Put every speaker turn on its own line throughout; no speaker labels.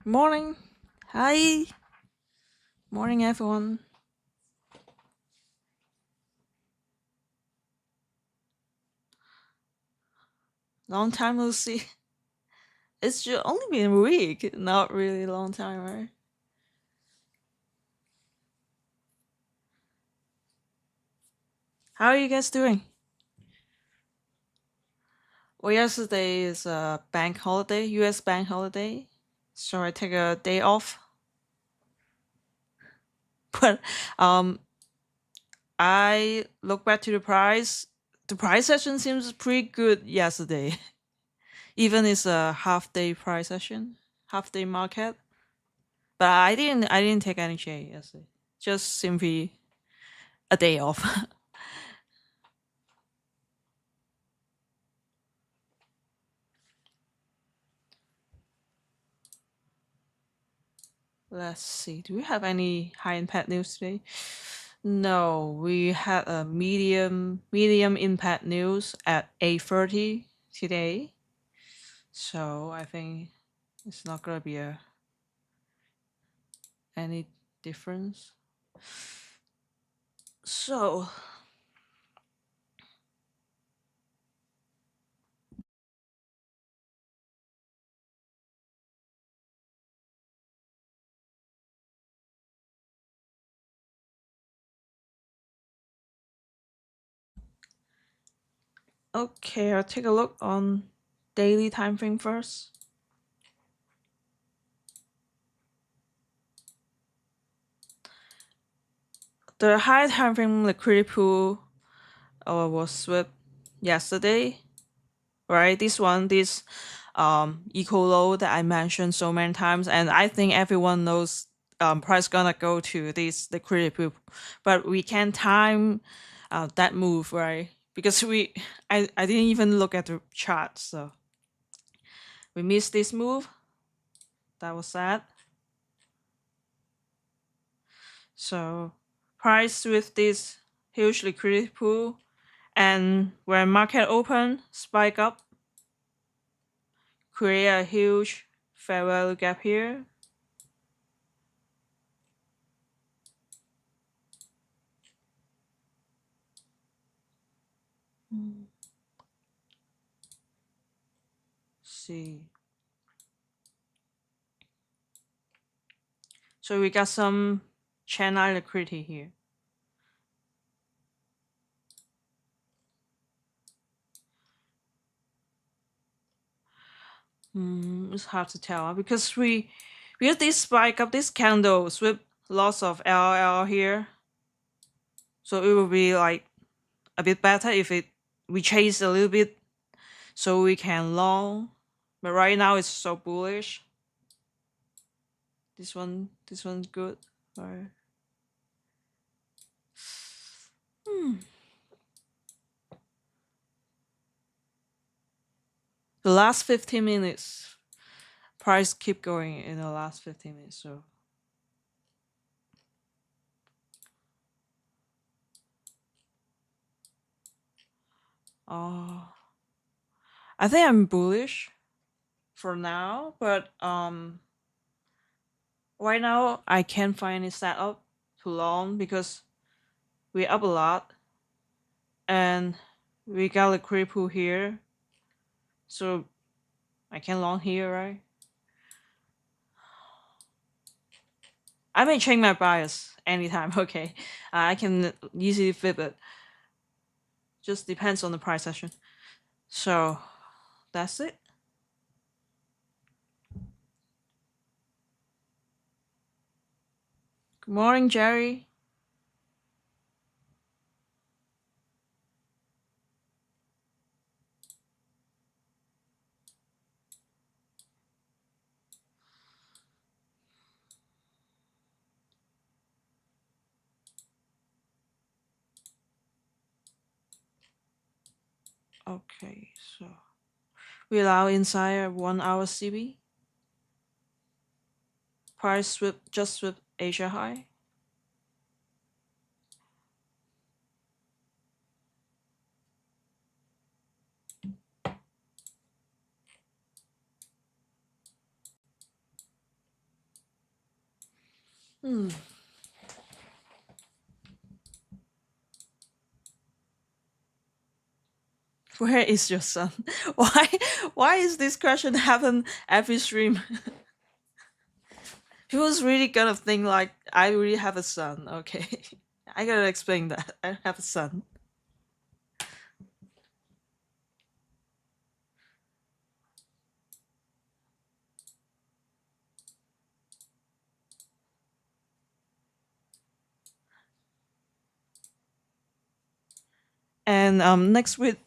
Morning. Hi. Morning, everyone. Long time no see. It's just only been a week. Not really a long time, right? How are you guys doing? Well, yesterday is a bank holiday, US bank holiday. So I take a day off. But um I look back to the price. The price session seems pretty good yesterday. Even it's a half day price session, half day market. But I didn't take any trade yesterday. Just simply a day off. Let's see. Do we have any high impact news today? No, we had a medium impact news at 8:30 today. So I think it's not gonna be any difference. So okay, I'll take a look on daily time frame first. The high time frame liquidity pool was swept yesterday, right? This eco low that I mentioned so many times, and I think everyone knows price gonna go to this liquidity pool, but we can time that move, right? Because I didn't even look at the chart, so we missed this move. That was sad. So price with this huge liquidity pool, and when market open, spike up, create a huge fair value gap here. See. So we got some channel liquidity here. It's hard to tell because this spike up this candle with lots of LL here. So it will be like a bit better if we chase a little bit so we can long. But right now it's so bullish. This one's good. Alright. Hmm. The last 15 minutes, price keep going in the last 15 minutes. So uh, I think I'm bullish for now, but right now I can't find any setup too long because we're up a lot and we got a cripple here, so I can long here, right? I may change my bias anytime. Okay, I can easily flip it. Just depends on the price session. So that's it. Good morning, Jerry. Okay, so we allow inside a 1 hour CB. Price sweep just sweep Asia high. Hmm. Where is your son? Why? Why is this question happen every stream? People's really gonna think like I really have a son. Okay, I gotta explain that I have a son. And next week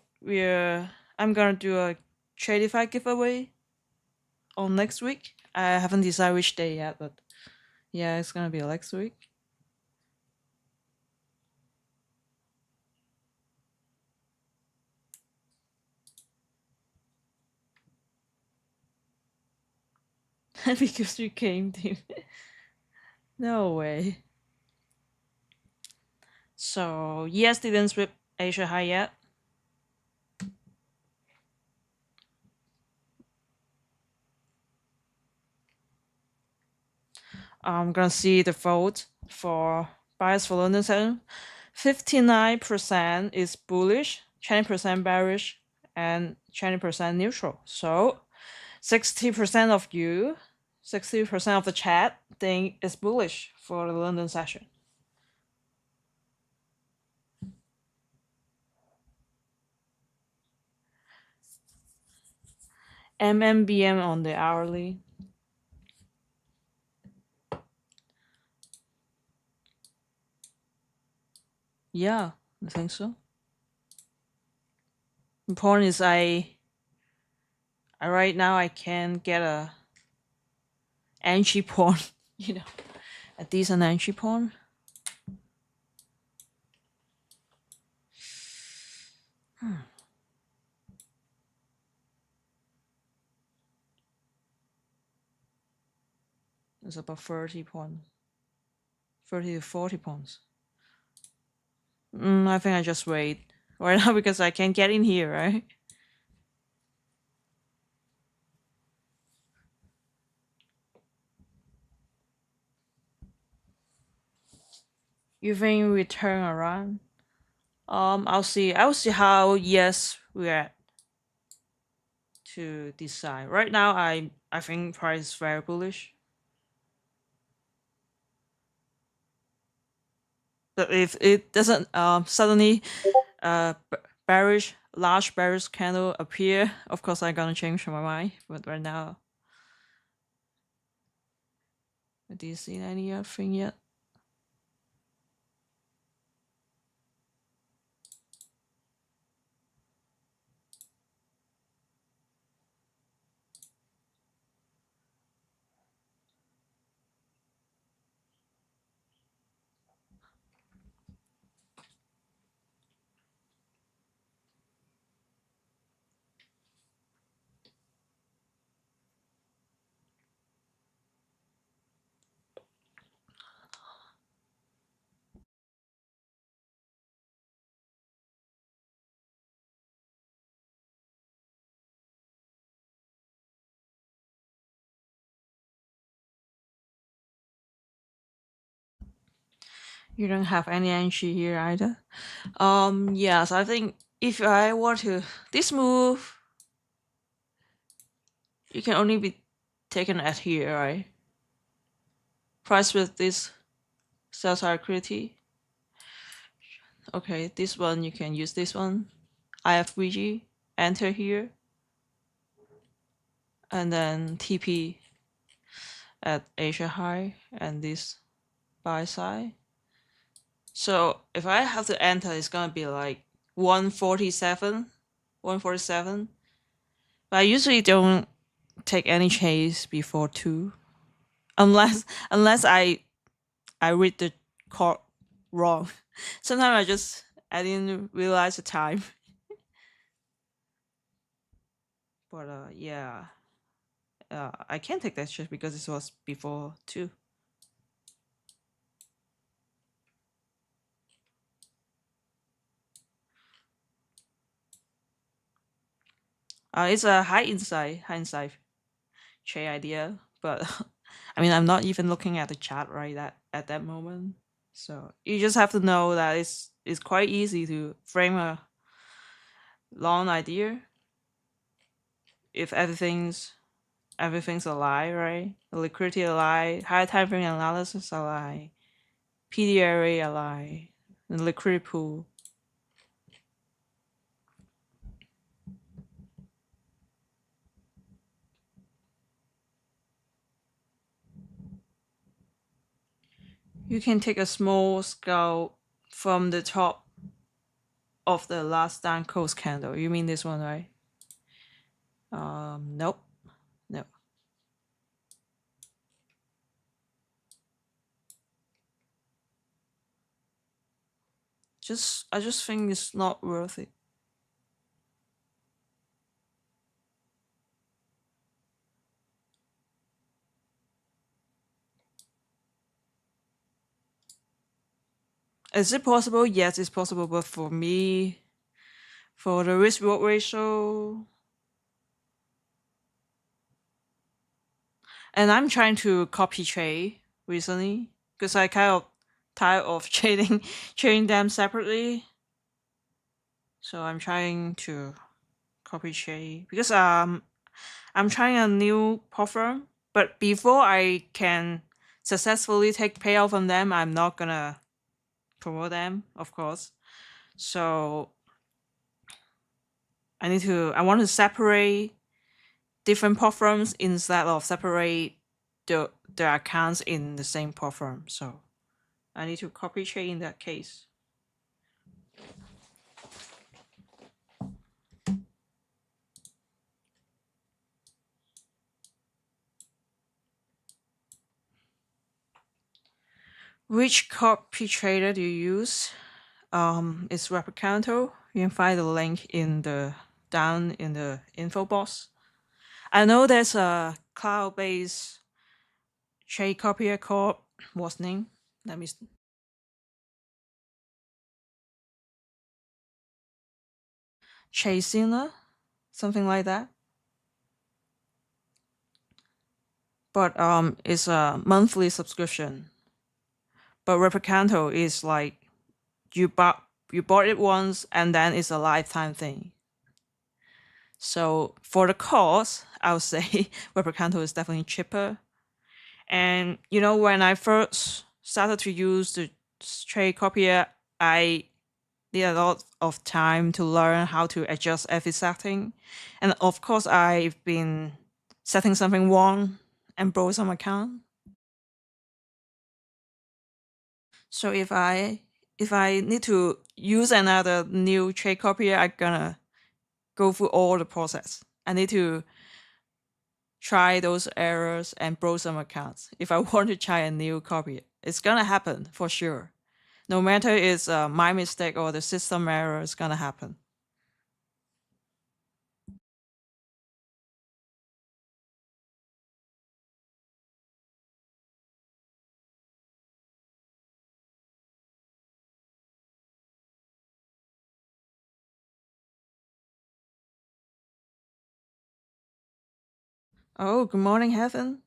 I'm gonna do a Tradify giveaway on next week. I haven't decided which day yet, but yeah, it's gonna be next week. Because you came to no way. So yes, didn't sweep Asia High yet. I'm gonna see the vote for bias for London session. 59% is bullish, 20% bearish, and 20% neutral. So 60% of you, 60% of the chat think it's bullish for the London session. MMBM on the hourly. Yeah, I think so. The point is I right now I can get a entry point, a decent entry point. It's about 30 points. 30 to 40 points. I think I just wait right now because I can't get in here, right? You think we turn around? I'll see. I'll see how yes we are to decide. Right now, I think price is very bullish. But if it doesn't suddenly bearish large bearish candle appear, of course I'm gonna change my mind. But right now, do you see anything yet? You don't have any entry here either. Yes, I think if I were to this move, you can only be taken at here, right? Price with this sell side liquidity. Okay, this one you can use this one. IFVG, enter here, and then TP at Asia High and this buy side. So if I have to enter, it's gonna be like 147, 147. But I usually don't take any chase before 2, unless I read the card wrong. Sometimes I didn't realize the time. But yeah, I can't take that chase because it was before 2. It's a hindsight trade idea, but I mean I'm not even looking at the chart right that at that moment. So you just have to know that it's quite easy to frame a long idea if everything's a lie, right? The liquidity a lie, high time frame analysis a lie, PD array a lie, and liquidity pool. You can take a small scalp from the top of the last down close candle. You mean this one, right? Nope. No. I just think it's not worth it. Is it possible? Yes, it's possible. But for me, for the risk reward ratio, and I'm trying to copy trade recently because I kind of tired of trading them separately. So I'm trying to copy trade because I'm trying a new platform. But before I can successfully take payout from them, I'm not gonna promote them, of course. So I want to separate different platforms instead of separate the accounts in the same platform. So I need to copy trade in that case. Which copy trader do you use? It's Replicanto. You can find the link down in the info box. I know there's a cloud-based trade copier called what's name? Let me Chasina, something like that. But it's a monthly subscription. But Replicanto is like you bought it once and then it's a lifetime thing. So for the cost, I would say Replicanto is definitely cheaper. And when I first started to use the trade copier, I need a lot of time to learn how to adjust every setting. And of course, I've been setting something wrong and broke some account. So if I need to use another new trade copier, I'm gonna go through all the process. I need to try those errors and broke some accounts. If I want to try a new copier, it's gonna happen for sure. No matter it's my mistake or the system error, it's gonna happen. Oh, good morning, Heaven.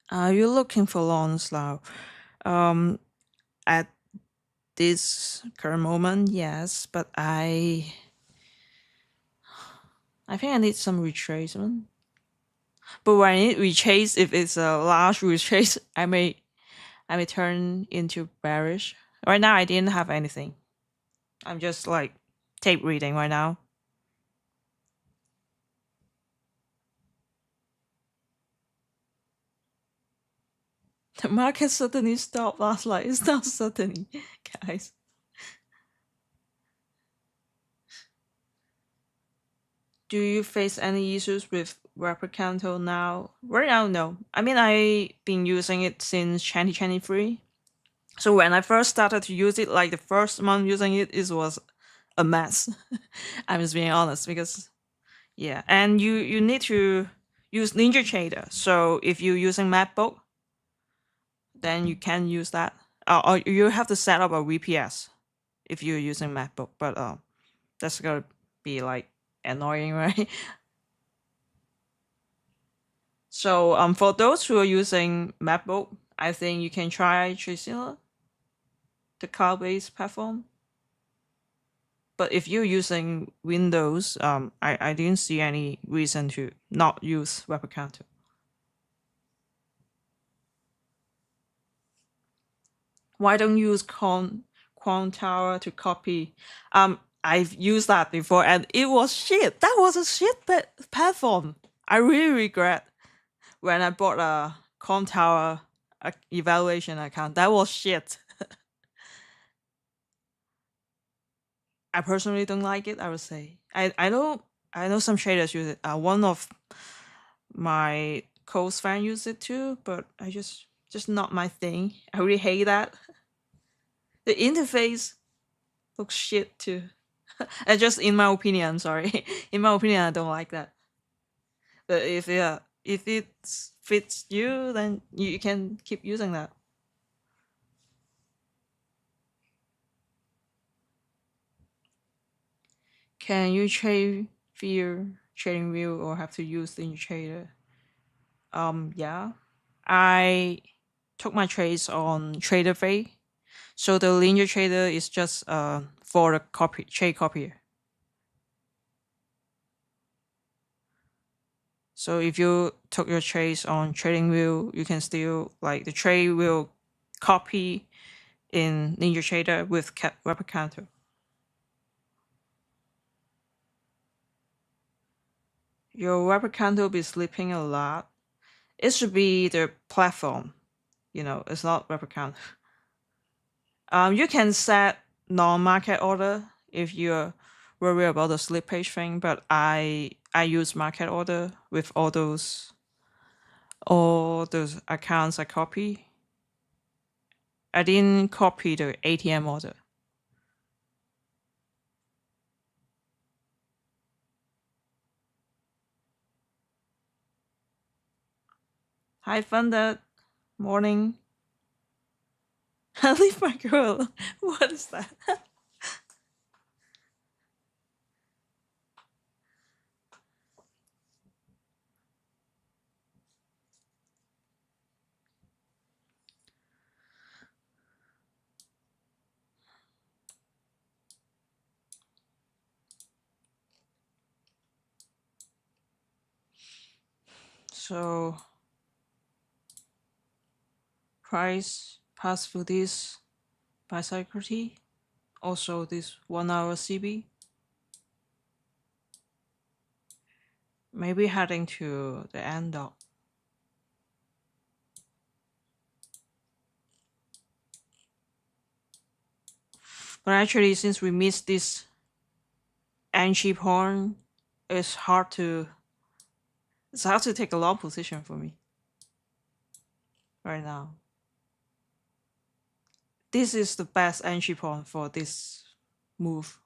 Are you looking for loans now? At this current moment, yes, but I think I need some retracement. But when I need retrace, if it's a large retrace, I may turn into bearish. Right now, I didn't have anything. I'm just like tape reading right now. The market suddenly stopped last night. It's not suddenly, guys. Do you face any issues with Replicanto now? Right now, no. I mean, I've been using it since 2023. So when I first started to use it, like the first month using it, it was a mess. I'm just being honest because, yeah. And you need to use Ninja Trader. So if you're using MacBook, then you can use that. Or you have to set up a VPS if you're using MacBook. But that's gonna be like annoying, right? So for those who are using MacBook, I think you can try Tracilla, the cloud-based platform. But if you're using Windows, I didn't see any reason to not use Replicator. Why don't you use Quant Tower to copy? I've used that before and it was shit. That was a shit platform. I really regret when I bought a Quant Tower evaluation account. That was shit. I personally don't like it. I would say I know some traders use it. One of my close friend use it too, but I just not my thing. I really hate that. The interface looks shit too. And just in my opinion, I'm sorry. In my opinion, I don't like that. But if it fits you, then you can keep using that. Can you trade via trading view or have to use the trader? Yeah. I took my trades on TraderVay. So the linear trader is just for the trade copier. So if you took your trades on TradingView, you can still like the trade will copy in NinjaTrader with replicator. Your replicator will be sleeping a lot. It should be the platform. It's not replicator. You can set non-market order if you're worried about the slippage thing, but I use market order with all those accounts I copy. I didn't copy the ATM order. Hi, Funded. Morning. Leave my girl. What is that? So, price pass through this bicyclicity. Also, this 1 hour CB. Maybe heading to the end of. But actually, since we missed this entry point, it's hard to take a long position for me right now. This is the best entry point for this move.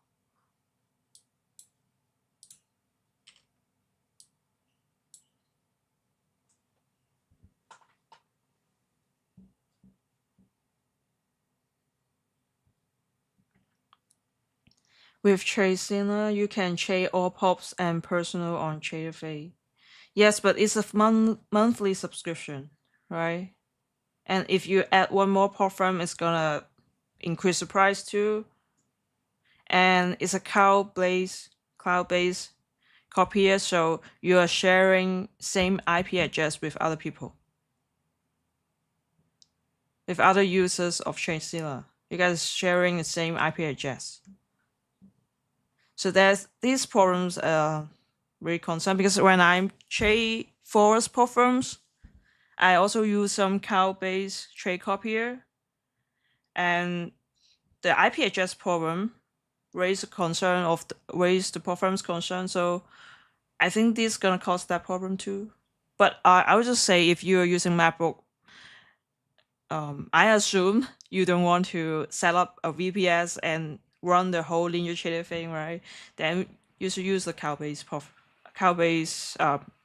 With TradeSinner, you can trade all pops and personal on TraderFay. Yes, but it's a monthly subscription, right? And if you add one more pop firm, it's gonna increase the price too. And it's a cloud-based copier, so you are sharing same IP address with other people, with other users of TradeSinner. You guys sharing the same IP address. So these problems are very concerned because when I'm trade forest platforms, I also use some cloud-based trade copier, and the IP address problem raised the platform's concern. So I think this is gonna cause that problem too. But I would just say if you are using MacBook, I assume you don't want to set up a VPS and run the whole linear trader thing, right? Then you should use the cloud-based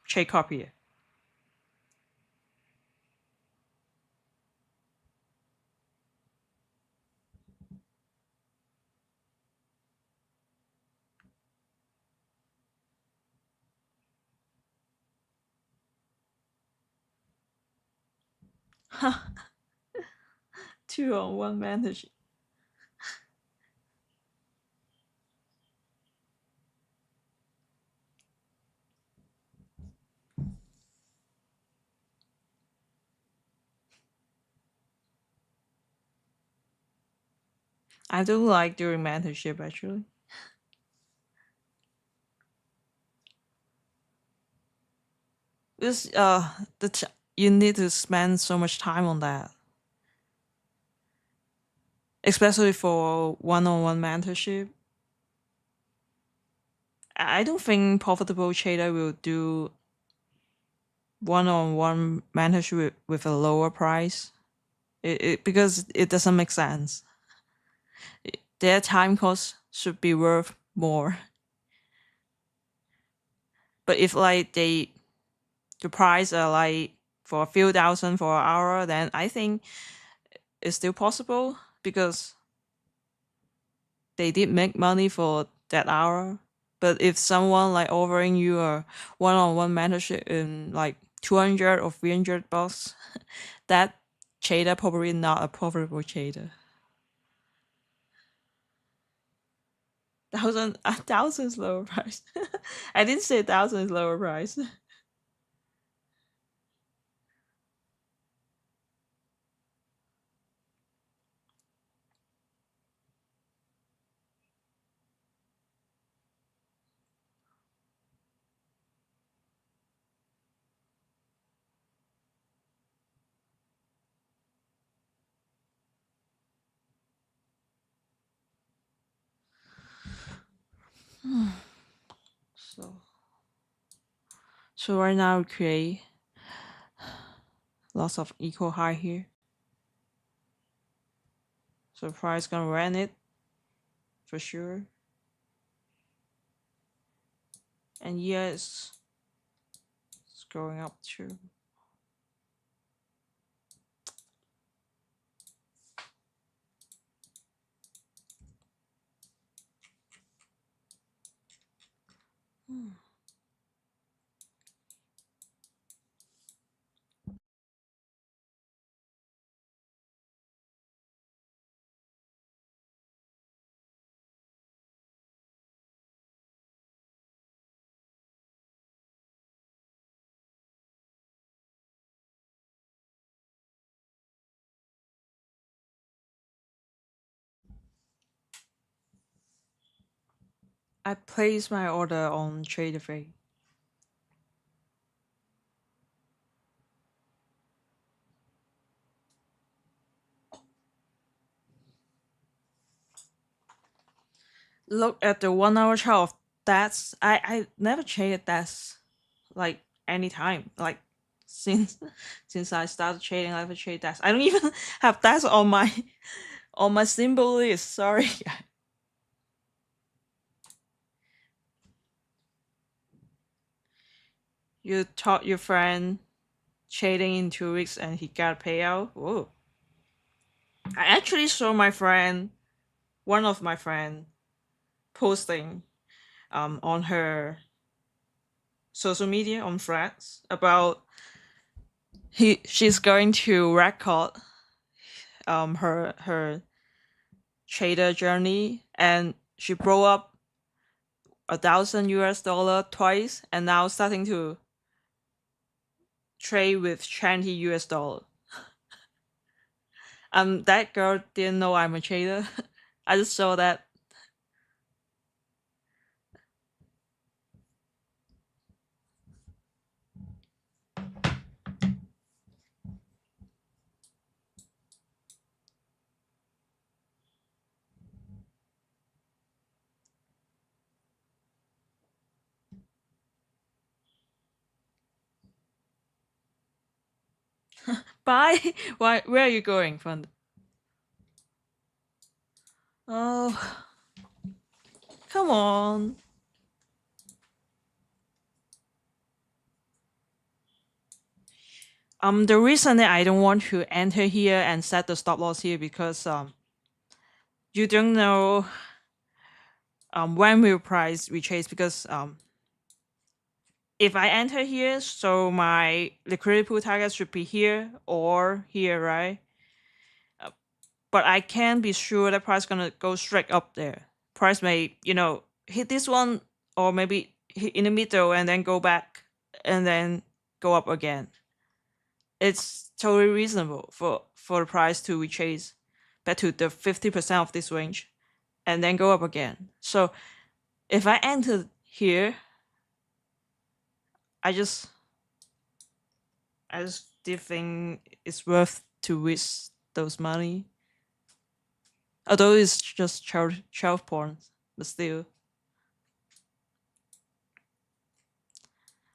trade copier. 2-on-1 mentorship. I do like doing mentorship actually. This you need to spend so much time on that, especially for one-on-one mentorship. I don't think profitable trader will do one-on-one mentorship with a lower price. Because it doesn't make sense. Their time cost should be worth more. But if like the price are like for a few thousand for an hour, then I think it's still possible because they did make money for that hour. But if someone like offering you a one-on-one mentorship in like 200 or $300, that trader probably not a profitable trader. A thousand is lower price. I didn't say 1,000 is lower price. So so right now we create lots of equal high here. So price gonna run it for sure. And yes, it's going up too. I placed my order on TraderFay. Look at the 1 hour chart of that's I never traded that's like anytime. Like since since I started trading, I never trade that. I don't even have that on my symbol list. Sorry. You taught your friend trading in 2 weeks and he got a payout. Whoa. I actually saw my friend, one of my friend, posting on her social media on Threads about she's going to record her trader journey, and she broke up 1,000 US dollar twice and now starting to trade with 20 US dollar. That girl didn't know I'm a trader. I just saw that. Bye. Why? Where are you going, friend? Oh, come on. The reason that I don't want to enter here and set the stop loss here because you don't know when will price retrace because if I enter here, so my liquidity pool target should be here or here, right? But I can't be sure that price gonna go straight up there. Price may, hit this one or maybe hit in the middle and then go back and then go up again. It's totally reasonable for the price to retrace back to the 50% of this range and then go up again. So if I enter here, I just still think it's worth to risk those money. Although it's just child porn, but still.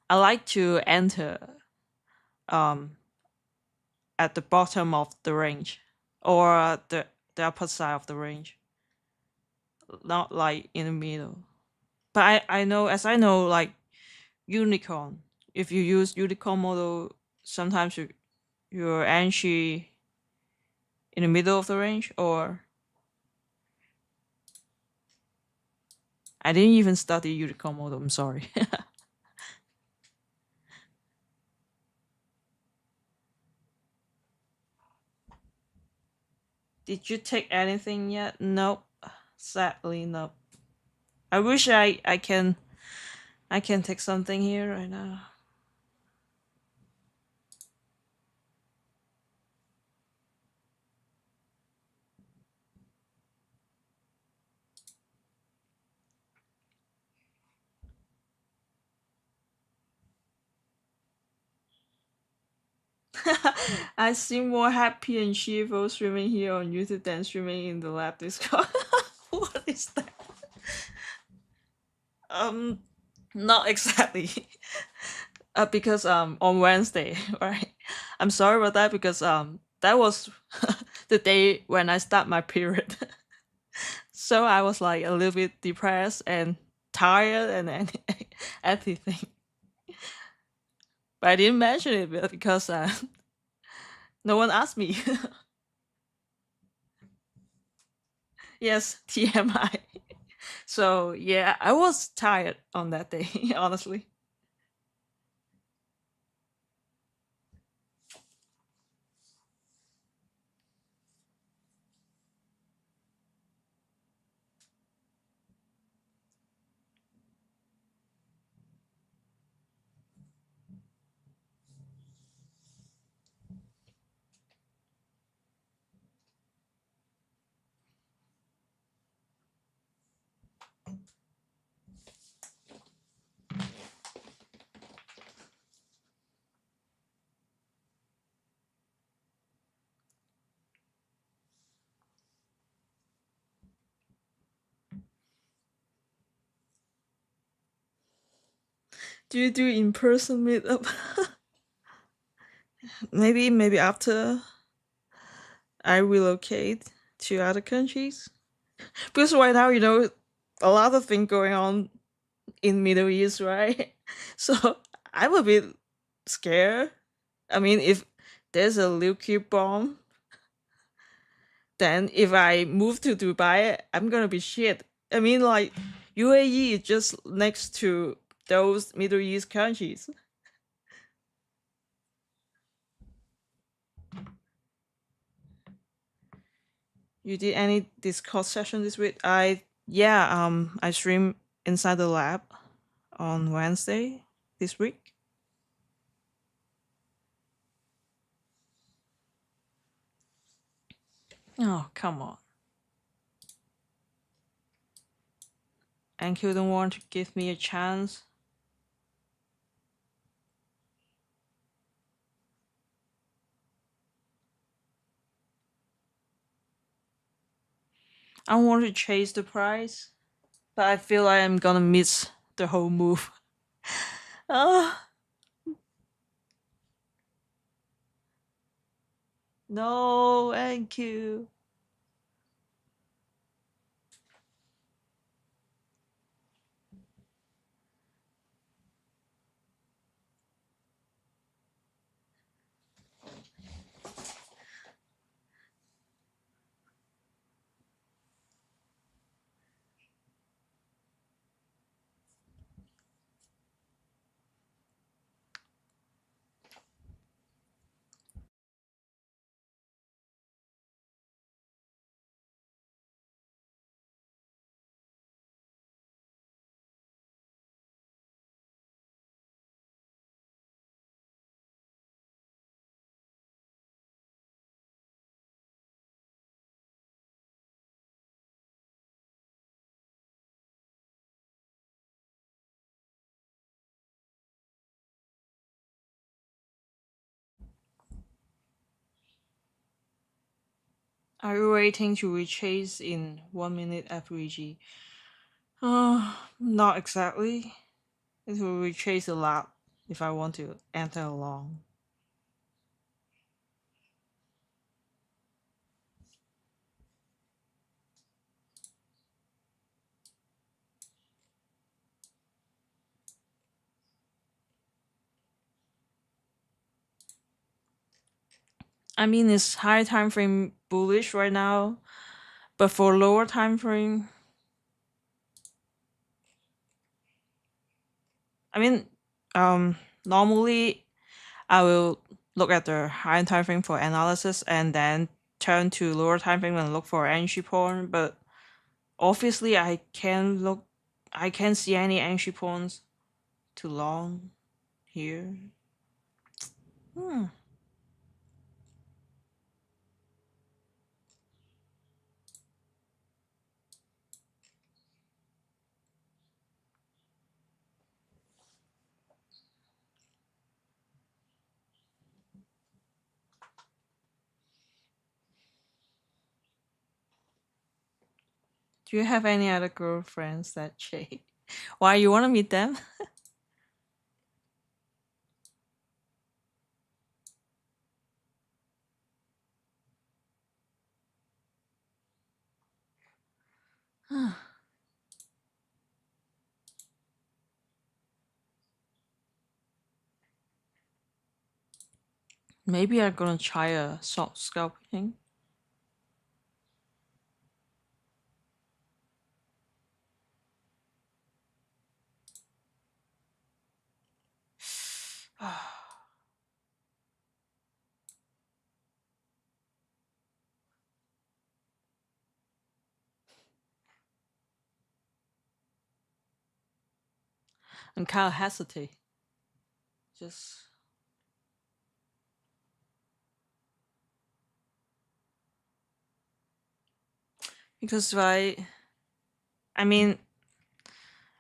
I like to enter um at the bottom of the range or the upper side of the range, not like in the middle. But I know like unicorn. If you use unicorn model, sometimes you're entry in the middle of the range, or I didn't even study unicorn model. I'm sorry. Did you take anything yet? Nope. Sadly, nope. I wish I can take something here right now. I seem more happy and cheerful streaming here on YouTube than streaming in the lab Discord. What is that? Um, not exactly. Because on Wednesday, right? I'm sorry about that because that was the day when I start my period. So I was like a little bit depressed and tired and everything. But I didn't mention it because no one asked me. Yes, TMI. So yeah, I was tired on that day, honestly. Do you do in person meetup? Maybe after I relocate to other countries. Because right now, a lot of things going on in Middle East, right? So I'm a bit scared. I mean, if there's a nuclear bomb, then if I move to Dubai, I'm gonna be shit. I mean, like UAE is just next to those Middle East countries. You did any Discord session this week? I stream inside the lab on Wednesday this week. Oh, come on. And you don't want to give me a chance? I want to chase the prize, but I feel like I'm gonna miss the whole move. Ah, no, thank you. Are you waiting to retrace in 1 minute FVG? Not exactly. It will retrace a lot if I want to enter along. I mean, it's high time frame bullish right now, but for lower time frame, I mean, normally I will look at the high time frame for analysis and then turn to lower time frame and look for entry point. But obviously, I can't see any entry points too long here. Hmm. Do you have any other girlfriends that trade? Why you want to meet them? Maybe I'm gonna try a soft scalping. I'm kind of hesitate. Just because I mean,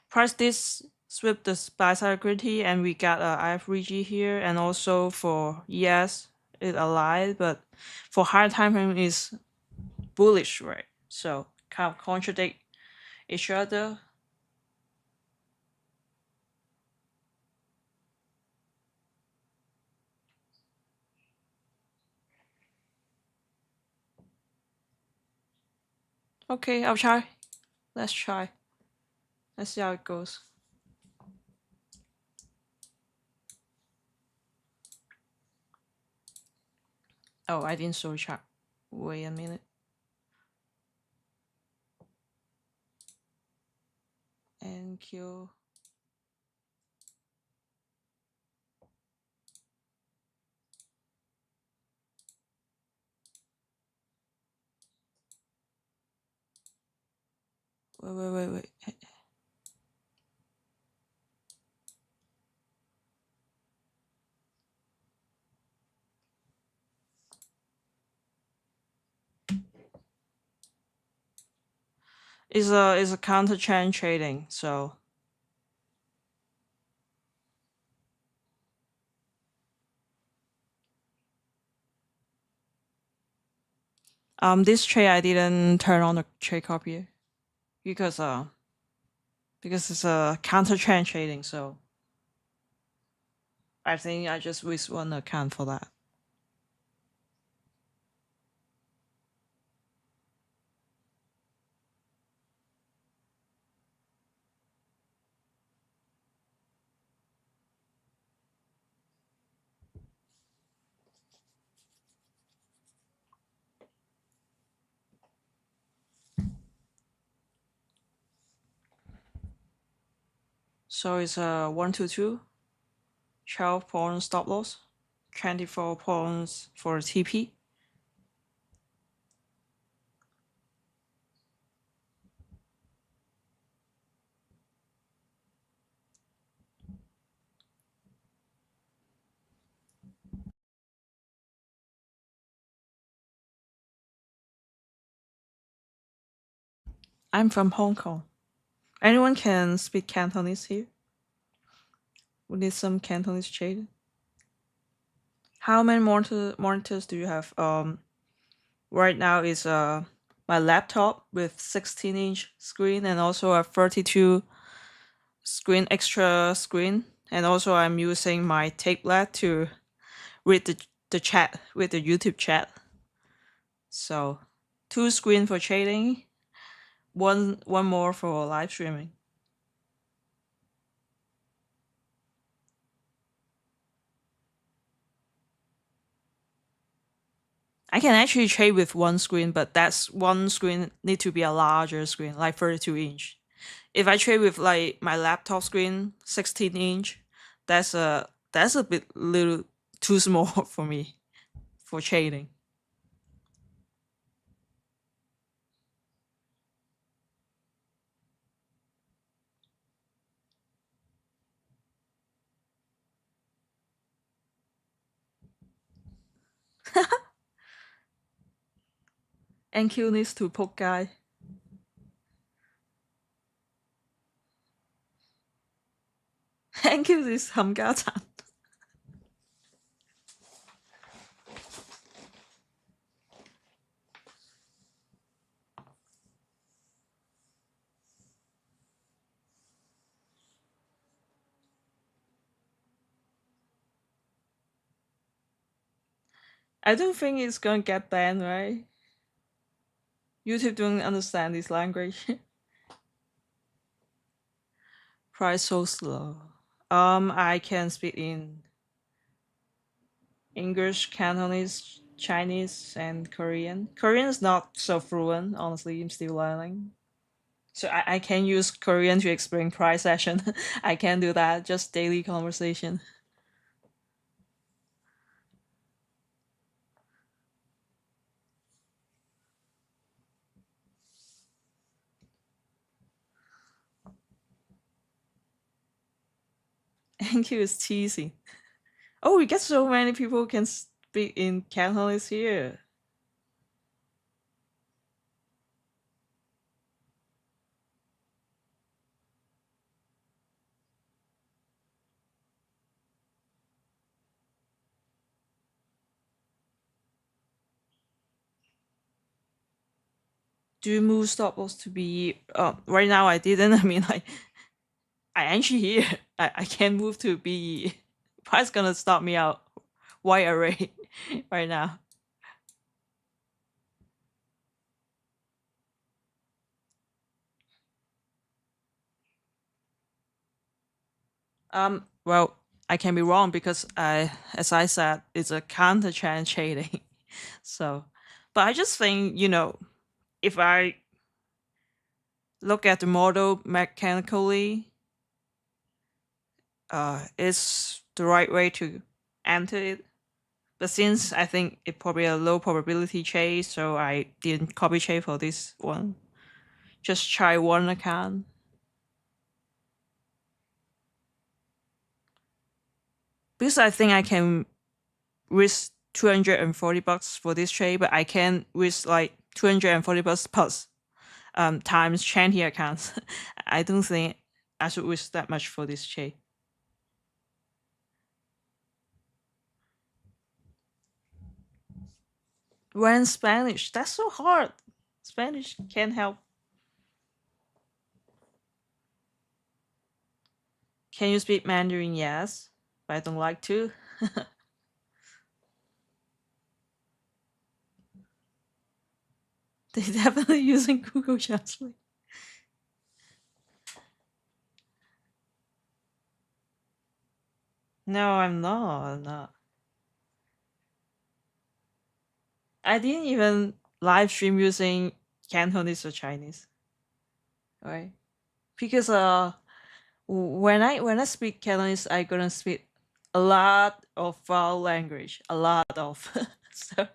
price this sweep the buy side liquidity and we got a IFRG here and also for ES it aligned, but for higher time frame is bullish, right? So kind of contradict each other. Okay, I'll try. Let's try. Let's see how it goes. Oh, I didn't show chart. Wait a minute. And Q. Wait. Is a counter trend trading, so this trade I didn't turn on the trade copier because it's a counter trend trading, so I think I just use one account for that. So it's a 122, 12 points stop loss, 24 points for TP. I'm from Hong Kong. Anyone can speak Cantonese here? We need some Cantonese trade. How many monitors do you have? right now is my laptop with 16-inch screen and also a 32 screen extra screen, and also I'm using my tablet to read the chat with the YouTube chat. So two screen for trading, one more for live streaming. I can actually trade with one screen, but that's one screen need to be a larger screen, like 32-inch. If I trade with like my laptop screen, 16-inch, that's a bit little too small for me for trading. NQ needs to poke guy. NQ is 冚家鏟. I don't think it's gonna get banned, right? YouTube don't understand this language. Price so slow. I can speak in English, Cantonese, Chinese, and Korean. Korean is not so fluent, honestly. I'm still learning. So I can use Korean to explain price session. I can do that, just daily conversation. Thank you is teasing. Oh, we get so many people can speak in Cantonese here. Do you move stop loss to be right now I didn't. I mean like I actually here. I can move to be price gonna stop me out wide array right now. Well, I can be wrong because as I said, it's a counter trend trading. So, but I just think if I look at the model mechanically, it's the right way to enter it. But since I think it probably a low probability trade, so I didn't copy trade for this one. Just try one account. Because I think I can risk $240 for this trade, but I can risk like $240 plus times 20 accounts. I don't think I should risk that much for this trade. Learn Spanish. That's so hard. Spanish can't help. Can you speak Mandarin? Yes, but I don't like to. They're definitely using Google Translate. No, I'm not. I'm not. I didn't even live stream using Cantonese or Chinese. Right? Because when I speak Cantonese, I gonna speak a lot of foul language, a lot of. So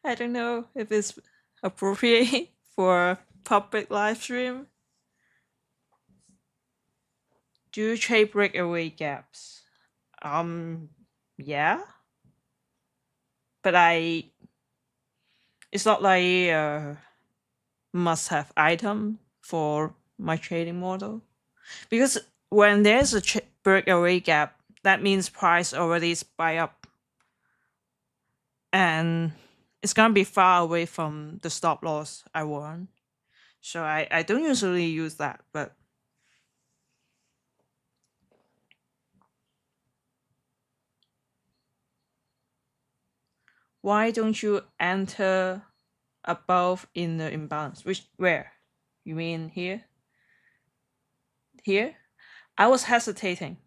I don't know if it's appropriate for public live stream. Do you trade breakaway gaps? Yeah, but it's not like a must-have item for my trading model because when there's a breakaway gap, that means price already spike up, and it's gonna be far away from the stop loss I want. So I don't usually use that, but why don't you enter above in the imbalance? Which where? You mean here? Here? I was hesitating.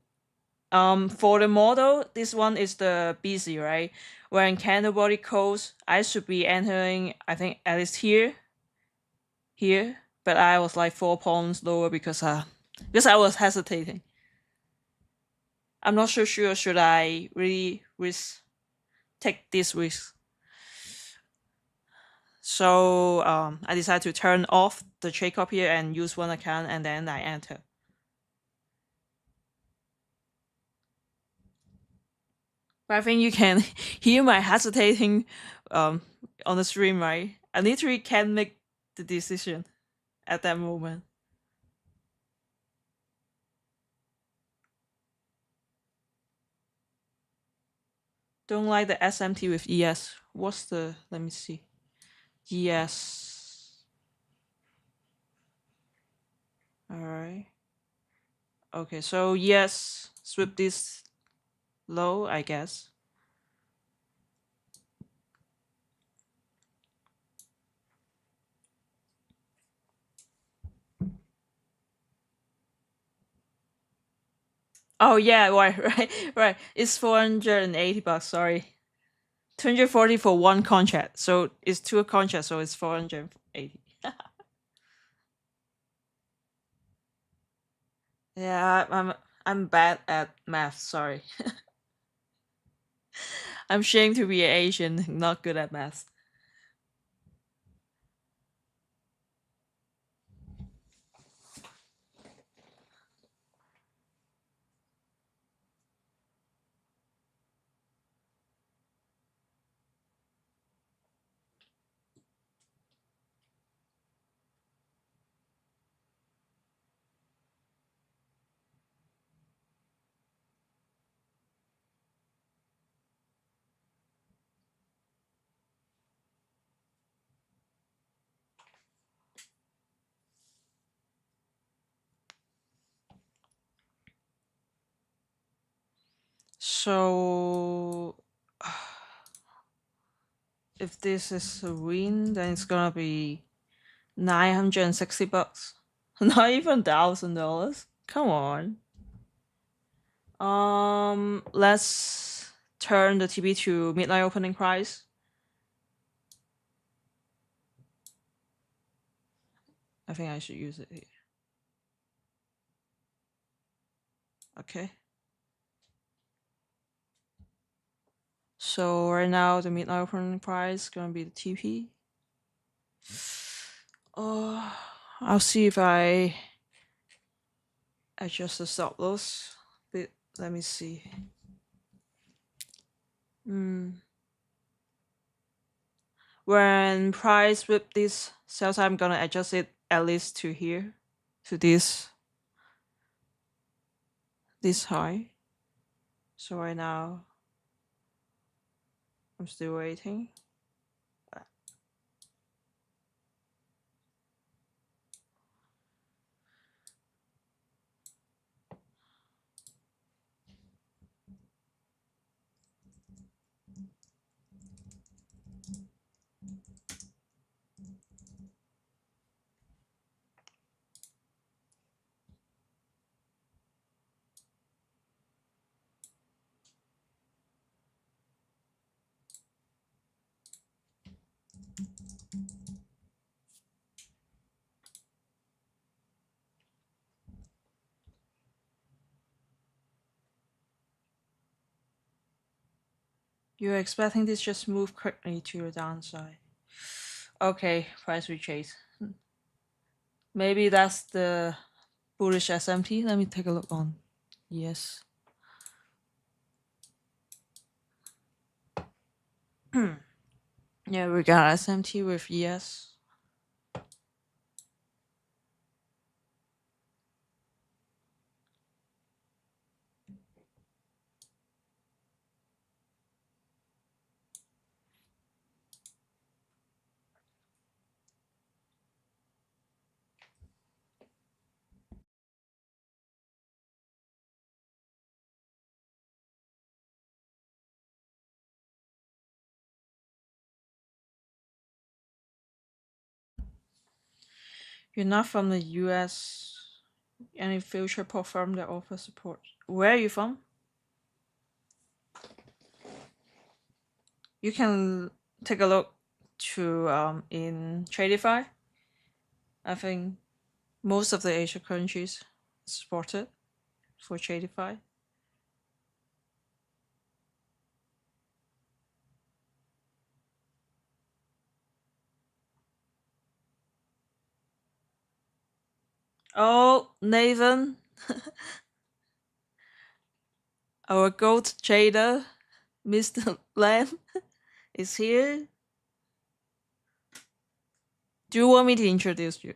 For the model, this one is the BC, right? When candle body close, I should be entering, I think at least here, but I was like 4 points lower because I was hesitating. I'm not so sure should I really take this risk. So I decided to turn off the trade copier and use one account, and then I enter. But I think you can hear my hesitating on the stream, right? I literally can't make the decision at that moment. Don't like the SMT with ES. What's the, let me see. ES. Alright. Okay, so yes, sweep this low, I guess. Oh yeah, right. It's $480. Sorry, 240 for one contract. So it's two contracts, so it's 480. Yeah, I'm bad at math. Sorry, I'm ashamed to be an Asian, not good at math. So if this is a win, then it's gonna be $960. Not even $1,000. Come on. Let's turn the TB to midnight opening price. I think I should use it here. Okay. So right now the midnight opening price is gonna be the TP. I'll see if I adjust the stop loss. But let me see. When price with this sell time, I'm gonna adjust it at least to here, to this high. So right now I'm still waiting. You're expecting this just move quickly to the downside. Okay, price retrace. Maybe that's the bullish SMT. Let me take a look on. Yes. Yeah, we got SMT with yes. You're not from the US. Any future port firm that offers support. Where are you from? You can take a look to in Tradify. I think most of the Asia countries support it for Tradify. Oh, Nathan, our goat trader, Mr. Lamb, is here. Do you want me to introduce you?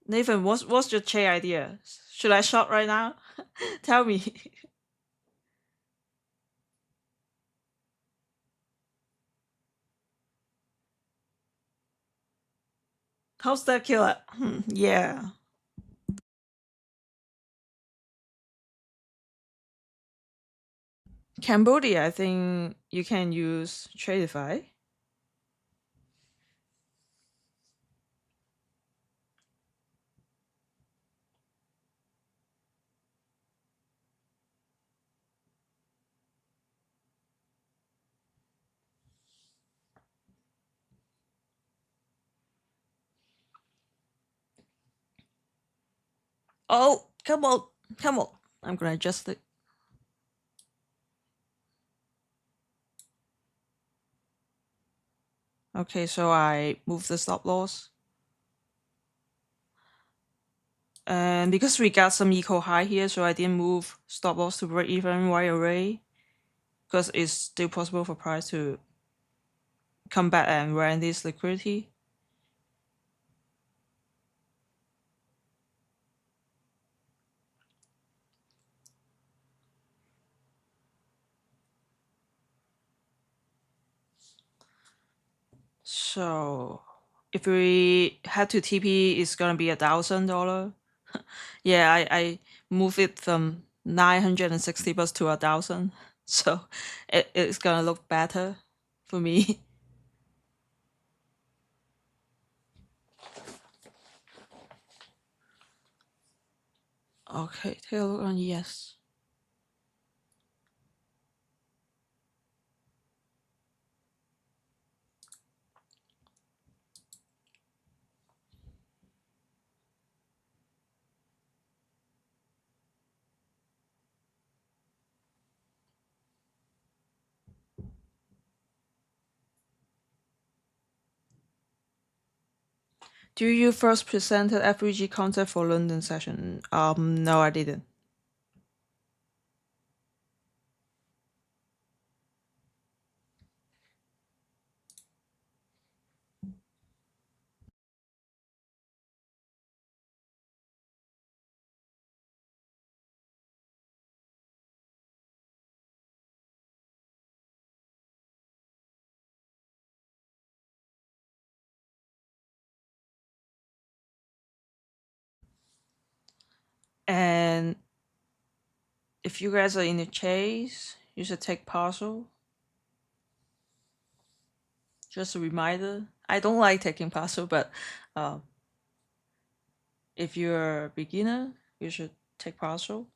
Nathan, what's your trade idea? Should I shop right now? Tell me. How's that killer? Yeah. Cambodia, I think you can use Tradify. Oh, come on, come on. I'm gonna adjust it. Okay, so I move the stop loss. And because we got some equal high here, so I didn't move stop loss to break even right away. Because it's still possible for price to come back and run this liquidity. So if we head to TP, it's gonna be $1,000. Yeah, I move it from 960 bucks to 1,000, so it's gonna look better for me. Okay, take a look on yes. Do you first presented FVG concept for London session? No, I didn't. And if you guys are in the chase, you should take partial. Just a reminder. I don't like taking partial, but if you're a beginner, you should take partial.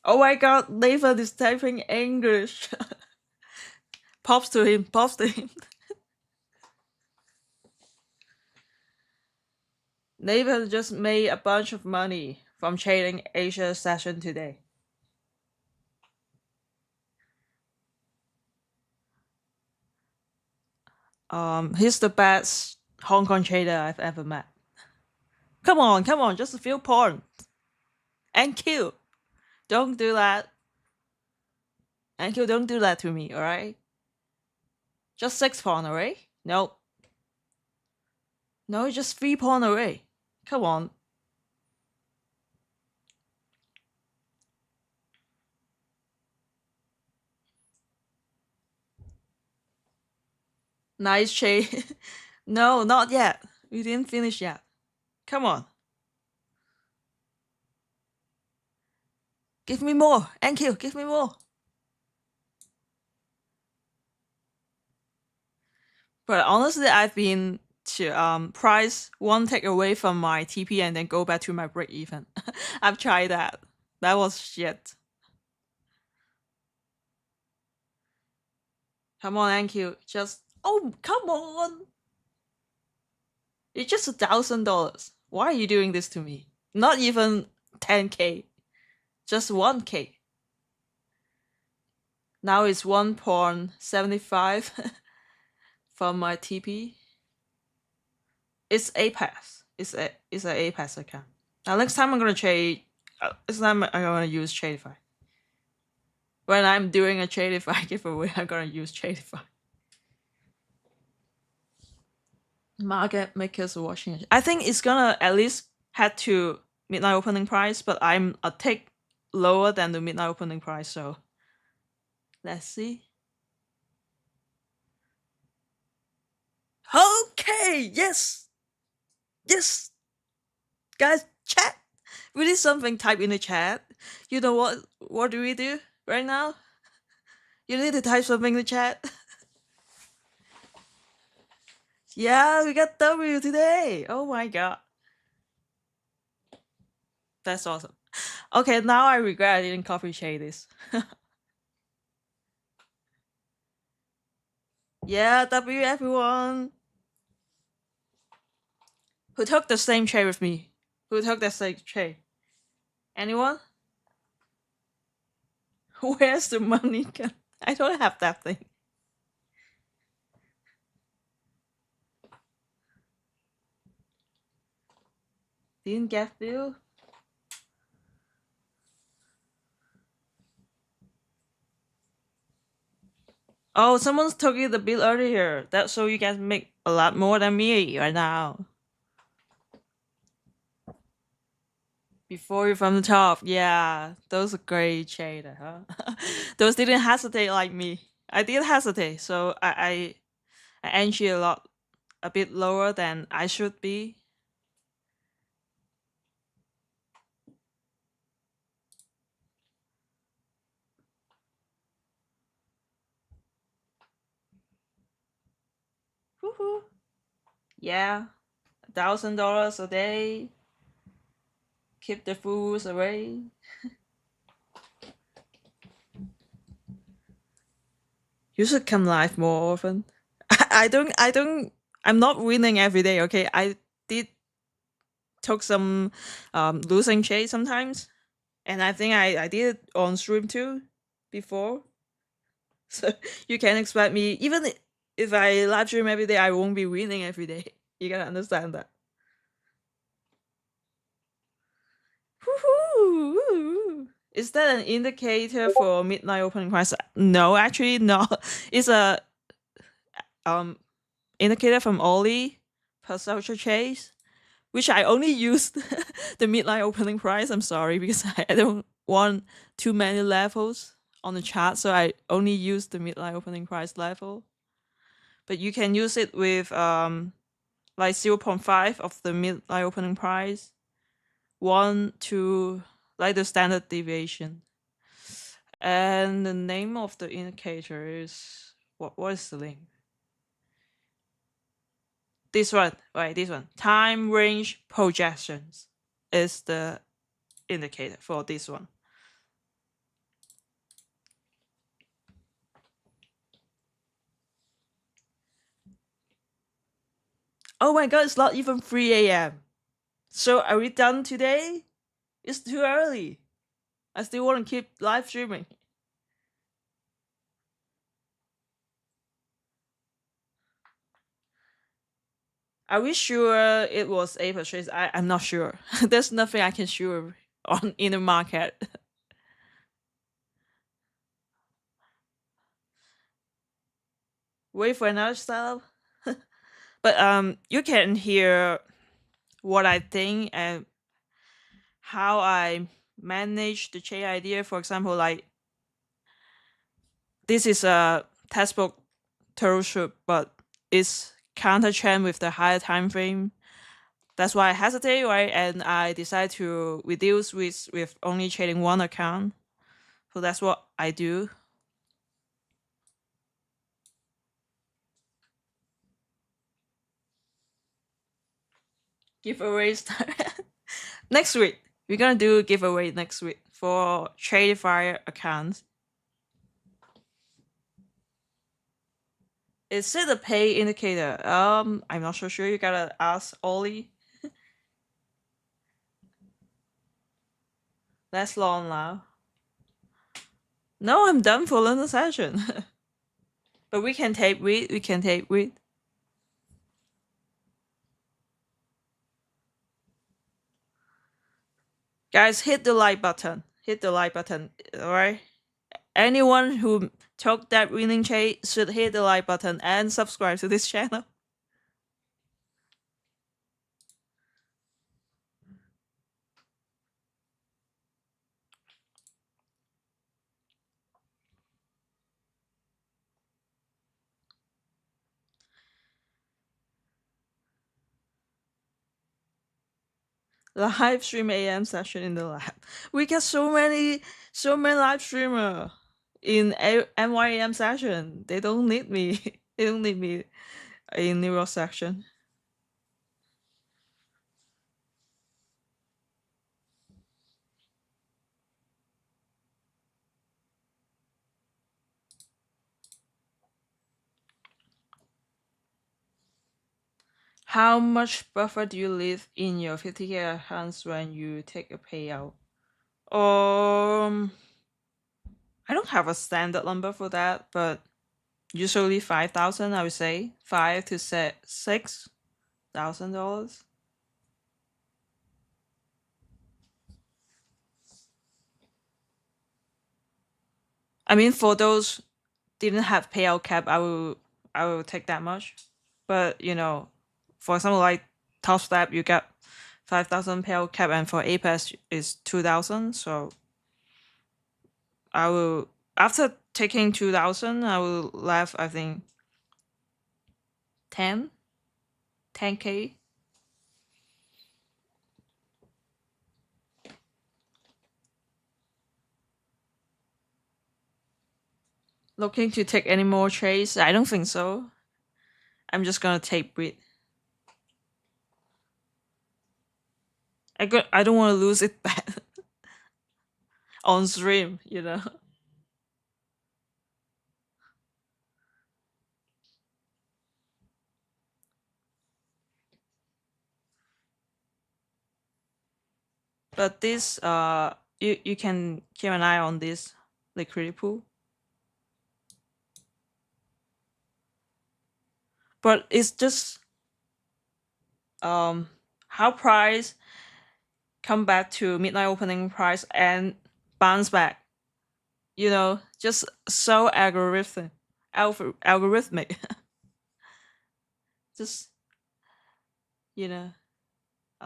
Oh my god, Nathan is typing English. Pops to him, pops to him. Nathan just made a bunch of money from trading Asia session today. He's the best Hong Kong trader I've ever met. Come on, just a few points. And Q, don't do that. And Q, don't do that to me, alright? Just 6 points, alright? No. No, just 3 points away. Come on. Nice shade. No, not yet. We didn't finish yet. Come on. Give me more. Thank you. Give me more. But honestly, I've been to price one take away from my TP and then go back to my break even. I've tried that. That was shit. Come on, thank you. Just come on. It's just $1,000. Why are you doing this to me? Not even 10K. Just 1K. Now it's 1.75 from my TP. It's Apex. It's an Apex account. Now next time I'm gonna trade. Next time I'm gonna use Tradify. When I'm doing a Tradify giveaway, I'm gonna use Tradify. Market makers watching it. I think it's gonna at least head to midnight opening price, but I'm a tick lower than the midnight opening price, so let's see. Okay, yes, guys, chat. We need something type in the chat. You know what? What do we do right now? You need to type something in the chat. Yeah, we got W today. Oh my god. That's awesome. Okay, now I regret I didn't copy shade this. Yeah, W everyone. Who took the same trade with me? Who took the same trade? Anyone? Where's the money? I don't have that thing. Didn't get through. Oh, someone's took it a bit earlier. That's so you guys make a lot more than me right now. Before you from the top, yeah, those are great trader, huh? Those didn't hesitate like me. I did hesitate, so I entry a bit lower than I should be. Woohoo! Yeah, $1,000 a day. Keep the fools away. You should come live more often. I'm not winning every day, okay? I did took some losing trade sometimes. And I think I did it on stream too before. So you can expect me, even if I live stream every day, I won't be winning every day. You gotta understand that. Woohoo! Is that an indicator for midnight opening price? No, actually not. It's a indicator from Oli per social chase, which I only used the midnight opening price. I'm sorry because I don't want too many levels on the chart, so I only use the midnight opening price level. But you can use it with like 0.5 of the midnight opening price, 1 to like the standard deviation. And the name of the indicator is what is the name? This one, right? This one. Time range projections is the indicator for this one. Oh my god, it's not even 3 a.m. So are we done today? It's too early. I still want to keep live streaming. Are we sure it was a purchase? I'm not sure. There's nothing I can sure on in the market. Wait for another startup. But you can hear what I think and how I manage the trade idea. For example, like this is a textbook turtle soup, but is counter trend with the higher time frame. That's why I hesitate, right? And I decide to reduce with only trading one account. So that's what I do. Giveaways next week. We're gonna do a giveaway next week for Tradifier accounts. Is it a pay indicator? I'm not so sure. You gotta ask Ollie. That's long now. No, I'm done for London session. But we can tape read. We can tape read. Guys, hit the like button. Hit the like button. Alright? Anyone who took that winning trade should hit the like button and subscribe to this channel. Live stream AM session in the lab. We get so many live streamer in NYAM session. They don't need me. They don't need me in New York section. How much buffer do you leave in your 50K accounts when you take a payout? I don't have a standard number for that, but usually 5,000. I would say $5,000 to $6,000. I mean, for those didn't have payout cap, I will take that much. But for example, like Top Step, you get 5,000 payout cap, and for Apex is 2,000. So I will, after taking 2,000, I will left, I think, 10K. Looking to take any more trades? I don't think so. I'm just gonna take breed. I don't want to lose it back on stream, But this you can keep an eye on this liquidity pool. But it's just how price come back to midnight opening price and bounce back. Just so algorithmic. Just I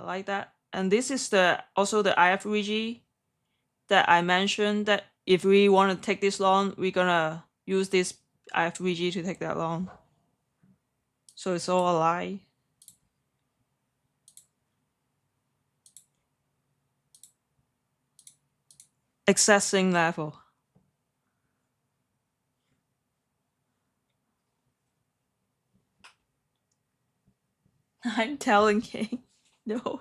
like that. And this is also the IFVG that I mentioned, that if we want to take this long, we're gonna use this IFVG to take that long. So it's all a lie. Accessing level. I'm telling King. No.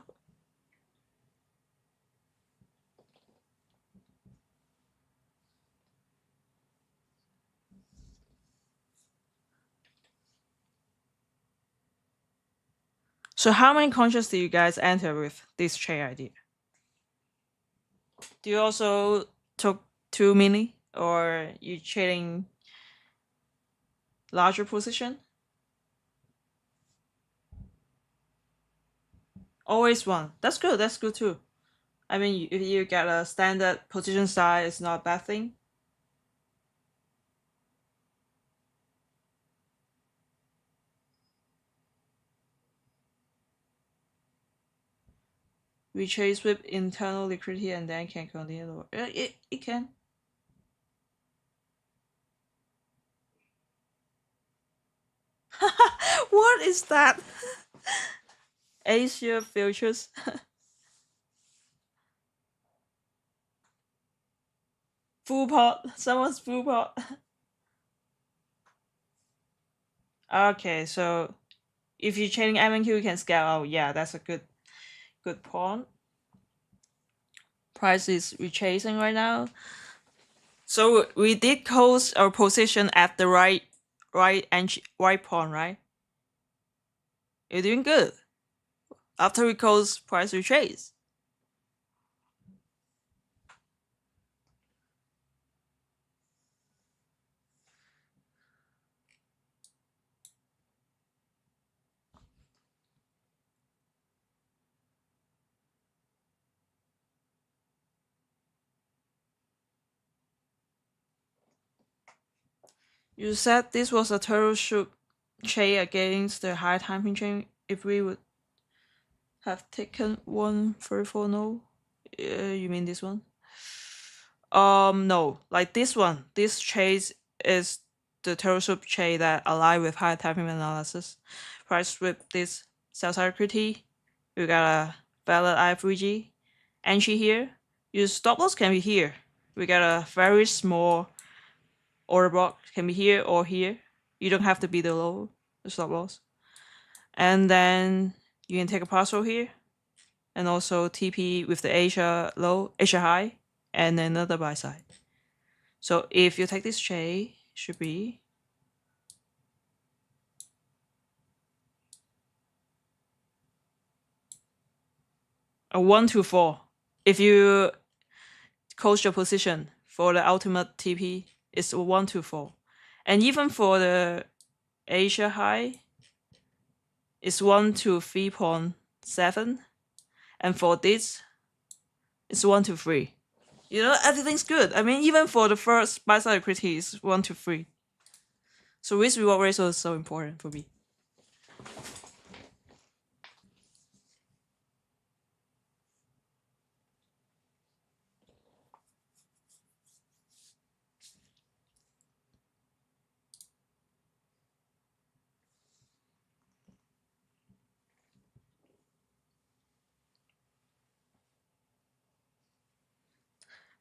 So how many contracts do you guys enter with this trade idea? Do you also took 2 mini, or you trading larger position? Always one. That's good. That's good too. I mean, if you get a standard position size, it's not a bad thing. We chase with internal liquidity and then can continue. It can. What is that? Asia futures. Full pot. Someone's full pot. Okay, so if you're trading MNQ, you can scale out. Yeah, that's a good point. Price is retracing right now. So we did close our position at the right point, right? You're doing good. After we close, price retrace. You said this was a turtle soup trade against the high time frame chain. If we would have taken 134, no? You mean this one? No. Like this one. This trade is the turtle soup trade that align with high time frame analysis. Price with this sell side liquidity. We got a valid IFVG entry here. Your stop loss can be here. We got a very small order block, can be here or here. You don't have to be the low, the stop loss. And then you can take a partial here, and also TP with the Asia low, Asia high, and another buy side. So if you take this trade, should be a 1 to 4. If you close your position for the ultimate TP, it's a 1 to 4. And even for the Asia high, it's 1 to 3.7. And for this, it's 1 to 3. You know, everything's good. I mean, even for the first buy side equity, it's 1 to 3. So risk reward ratio is so important for me.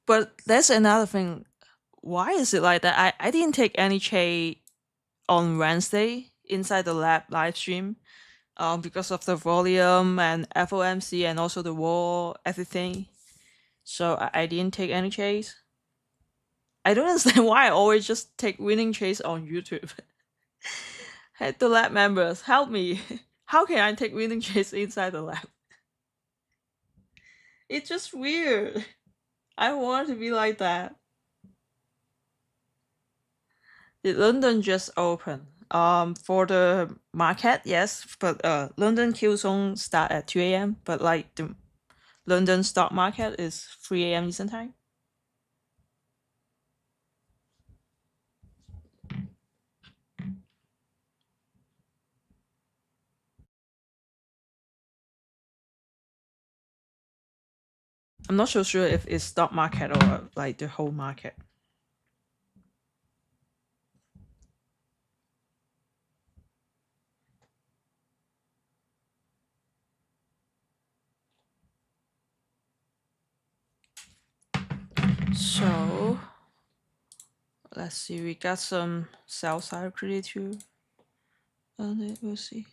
But that's another thing. Why is it like that? I didn't take any trade on Wednesday inside the lab live stream because of the volume and FOMC and also the war, everything. So I didn't take any trades. I don't understand why I always just take winning trades on YouTube. Hey, the lab members, help me. How can I take winning trades inside the lab? It's just weird. I want to be like that. Did London just open? For the market, yes, but London Q zone start at 2 a.m. But like the London stock market is 3 a.m. Eastern time. I'm not so sure if it's stock market or like the whole market. So let's see, we got some sell side liquidity too. And we'll see.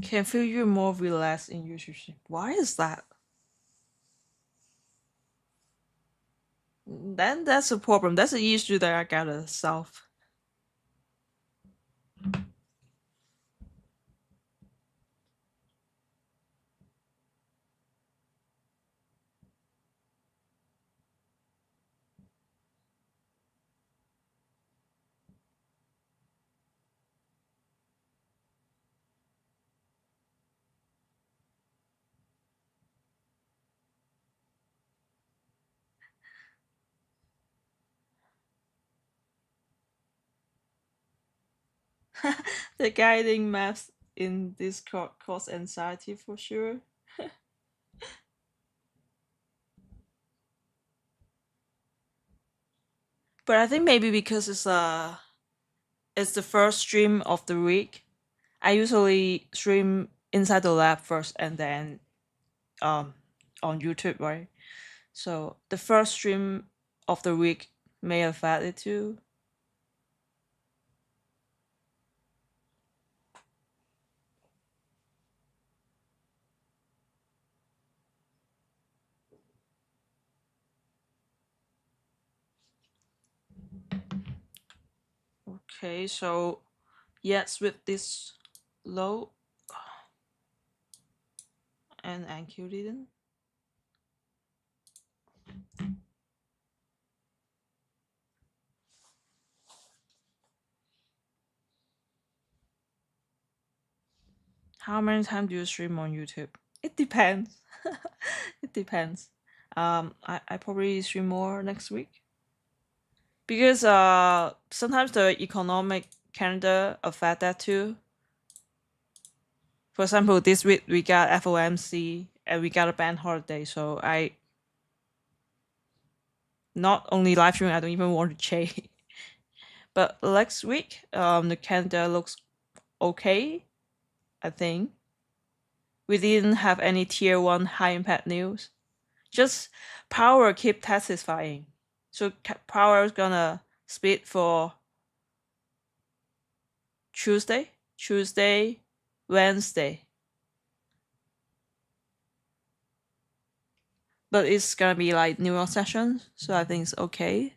Can feel you more relaxed in your stream. Why is that? Then that's a problem. That's an issue that I gotta solve. The guiding maps in this cause anxiety for sure. But I think maybe because it's the first stream of the week. I usually stream inside the lab first and then um on YouTube, right? So the first stream of the week may affect it too. Okay, so yes, with this low and NQ didn't. How many times do you stream on YouTube? It depends. It depends. I probably stream more next week because sometimes the economic calendar affect that too. For example, this week we got FOMC and we got a bank holiday, so I not only live stream, I don't even want to check. But next week, the calendar looks okay. I think we didn't have any tier one high impact news. Just power keep satisfying. So power is gonna split for Tuesday, Wednesday. But it's gonna be like New York sessions, so I think it's okay.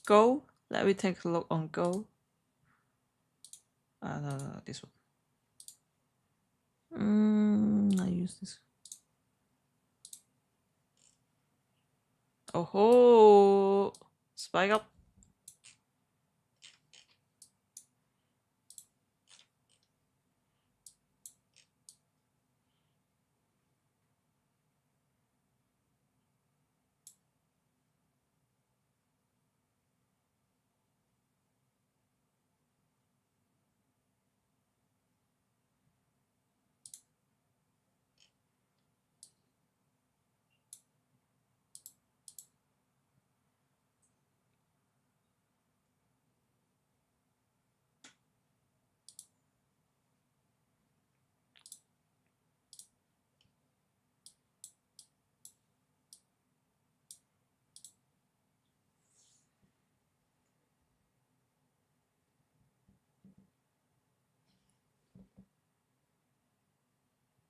Go. Let me take a look on Go. No, this one. I use this. Oh ho! Spike up.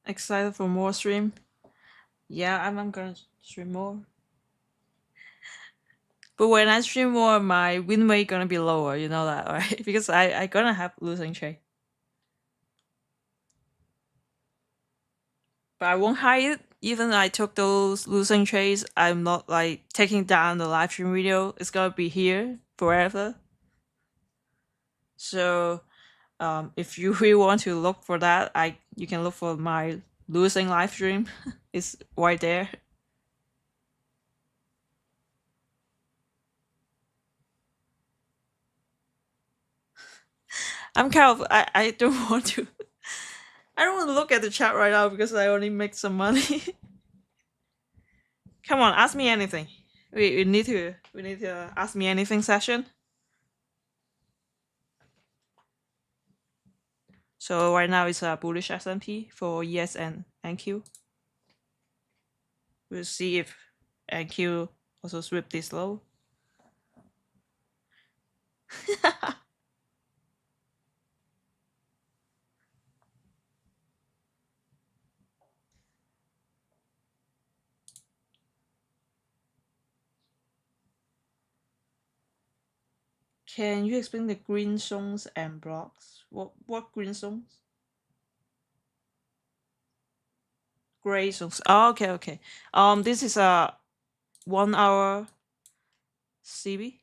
Excited for more stream? Yeah, I'm gonna stream more. But when I stream more, my win rate gonna be lower. You know that, right? Because I gonna have losing trade. But I won't hide it. Even I took those losing trades, I'm not like taking down the live stream video. It's gonna be here forever. So if you really want to look for that, you can look for my losing live stream. It's right there. I'm kind of I don't want to I don't want to look at the chat right now because I only make some money. Come on, ask me anything. We need to ask me anything session. So right now it's a bullish S&P for ES and NQ. We'll see if NQ also sweep this low. Can you explain the green zones and blocks? What green zones? Gray zones. Oh, okay. This is a 1 hour CB.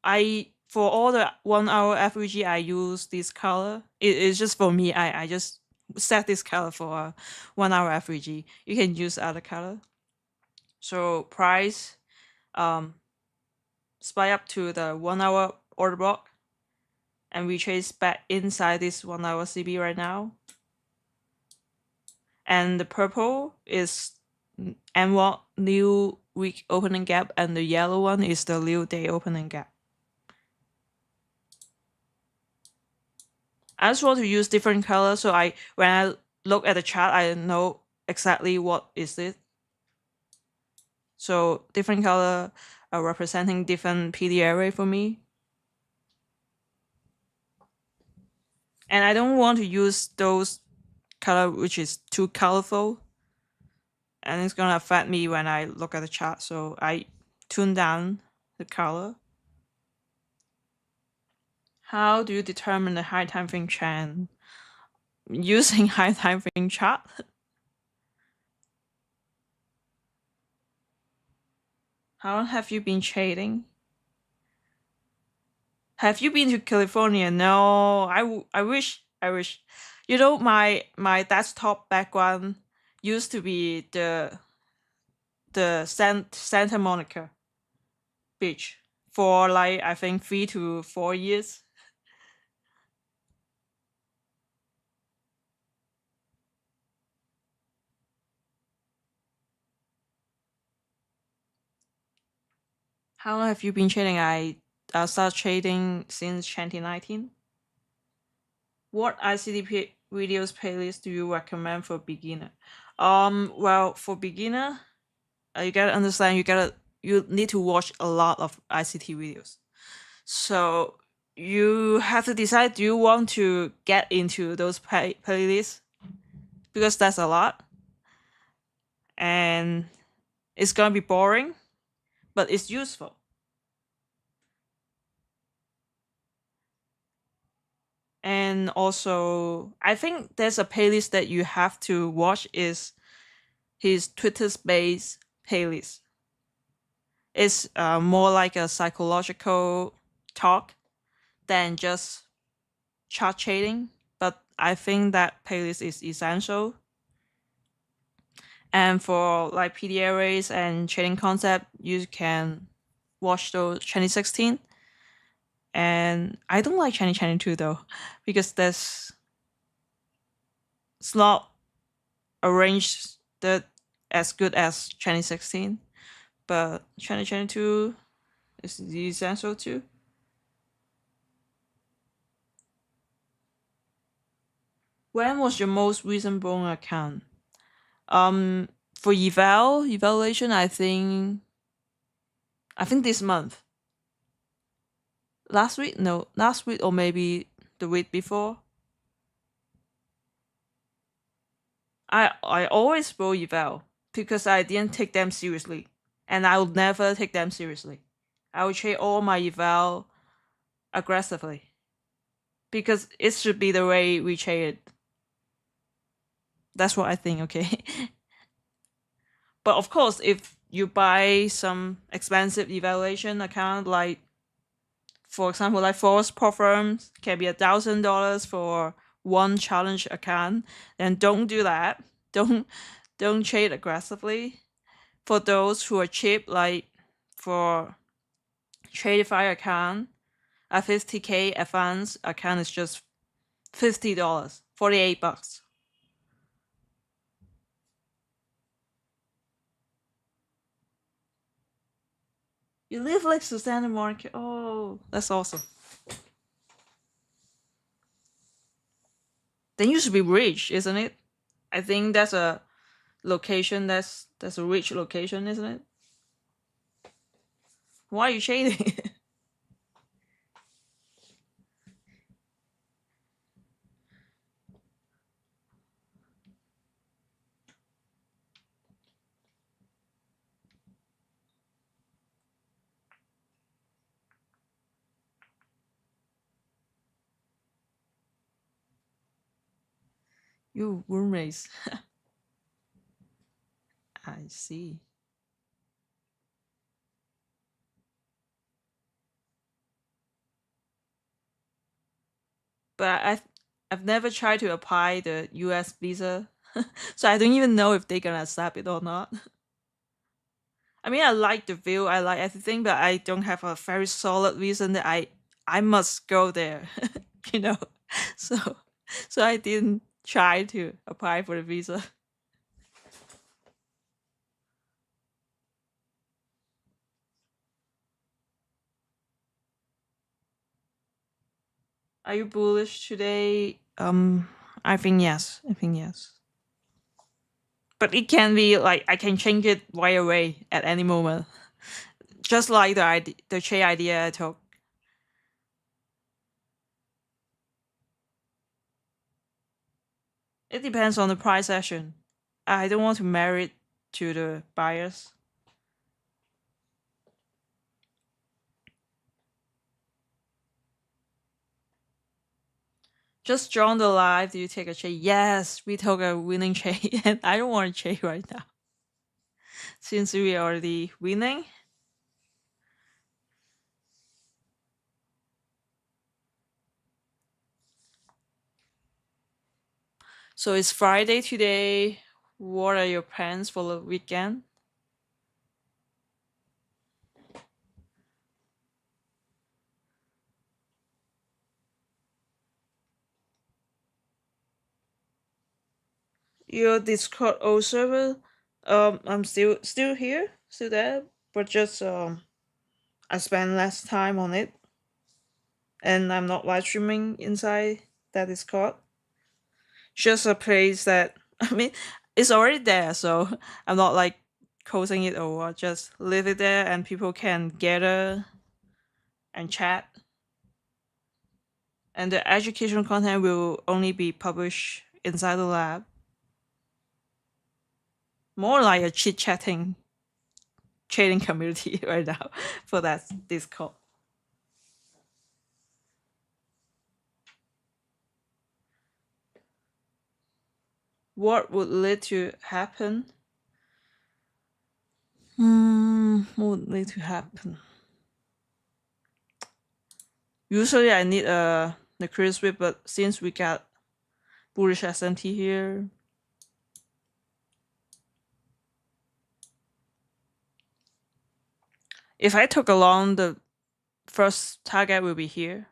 I for all the 1 hour FVG, I use this color. It's just for me. I just set this color for a 1 hour FVG. You can use other color. So price, spy up to the 1 hour order block, and we trace back inside this 1 hour CB right now. And the purple is M1 new week opening gap, and the yellow one is the new day opening gap. I just want to use different colors, so when I look at the chart, I know exactly what is it. So different color are representing different PD array for me. And I don't want to use those color which is too colorful, and it's gonna affect me when I look at the chart. So I tune down the color. How do you determine the high time frame trend using high time frame chart? How long have you been trading? Have you been to California? No, I wish. You know, my desktop background used to be the Santa Monica beach for like I think 3 to 4 years. How long have you been trading? I started trading since 2019. What ICT videos playlist do you recommend for beginner? Well, for beginner, you gotta understand. You need to watch a lot of ICT videos. So you have to decide: do you want to get into those playlists? Because that's a lot, and it's gonna be boring, but it's useful. And also, I think there's a playlist that you have to watch is his Twitter Space playlist. It's more like a psychological talk than just chart trading, but I think that playlist is essential. And for like PD arrays and trading concept, you can watch those 2016. And I don't like 2022 though, because it's not arranged that as good as 2016. But 2022 is essential too. When was your most recent bone account? For evaluation, I think this month. Last week? No, last week or maybe the week before. I always will eval because I didn't take them seriously, and I will never take them seriously. I will trade all my eval aggressively because it should be the way we trade it. That's what I think. Okay. But of course, if you buy some expensive evaluation account, like for example, like Forest Pro Firms can be $1,000 for one challenge account, then don't do that. Don't trade aggressively. For those who are cheap, like for Tradify account, a 50K advance account is just $50, $48. You live like Susanna Market. Oh, that's awesome. Then you should be rich, isn't it? I think that's a location that's a rich location, isn't it? Why are you shading? You roommates. I see. but I've never tried to apply the US visa, so I don't even know if they're gonna accept it or not. I mean, I like the view, I like everything, but I don't have a very solid reason that I must go there, you know. So so I didn't try to apply for the visa. Are you bullish today? I think yes. I think yes. But it can be like I can change it right away at any moment. Just like the trade idea I took. It depends on the price action. I don't want to marry it to the buyers. Just join the live. Do you take a trade? Yes, we took a winning trade, and I don't want to trade right now since we are already winning. So it's Friday today. What are your plans for the weekend? Your Discord old server? I'm still here, still there, but just I spend less time on it, and I'm not live streaming inside that Discord. Just a place that I mean, it's already there, so I'm not like closing it or what. Just leave it there, and people can gather and chat. And the educational content will only be published inside the lab. More like a chit chatting trading community right now for that Discord. What would lead to happen? What would lead to happen? Usually I need a liquidity sweep, but since we got bullish SMT here, if I took along, the first target will be here.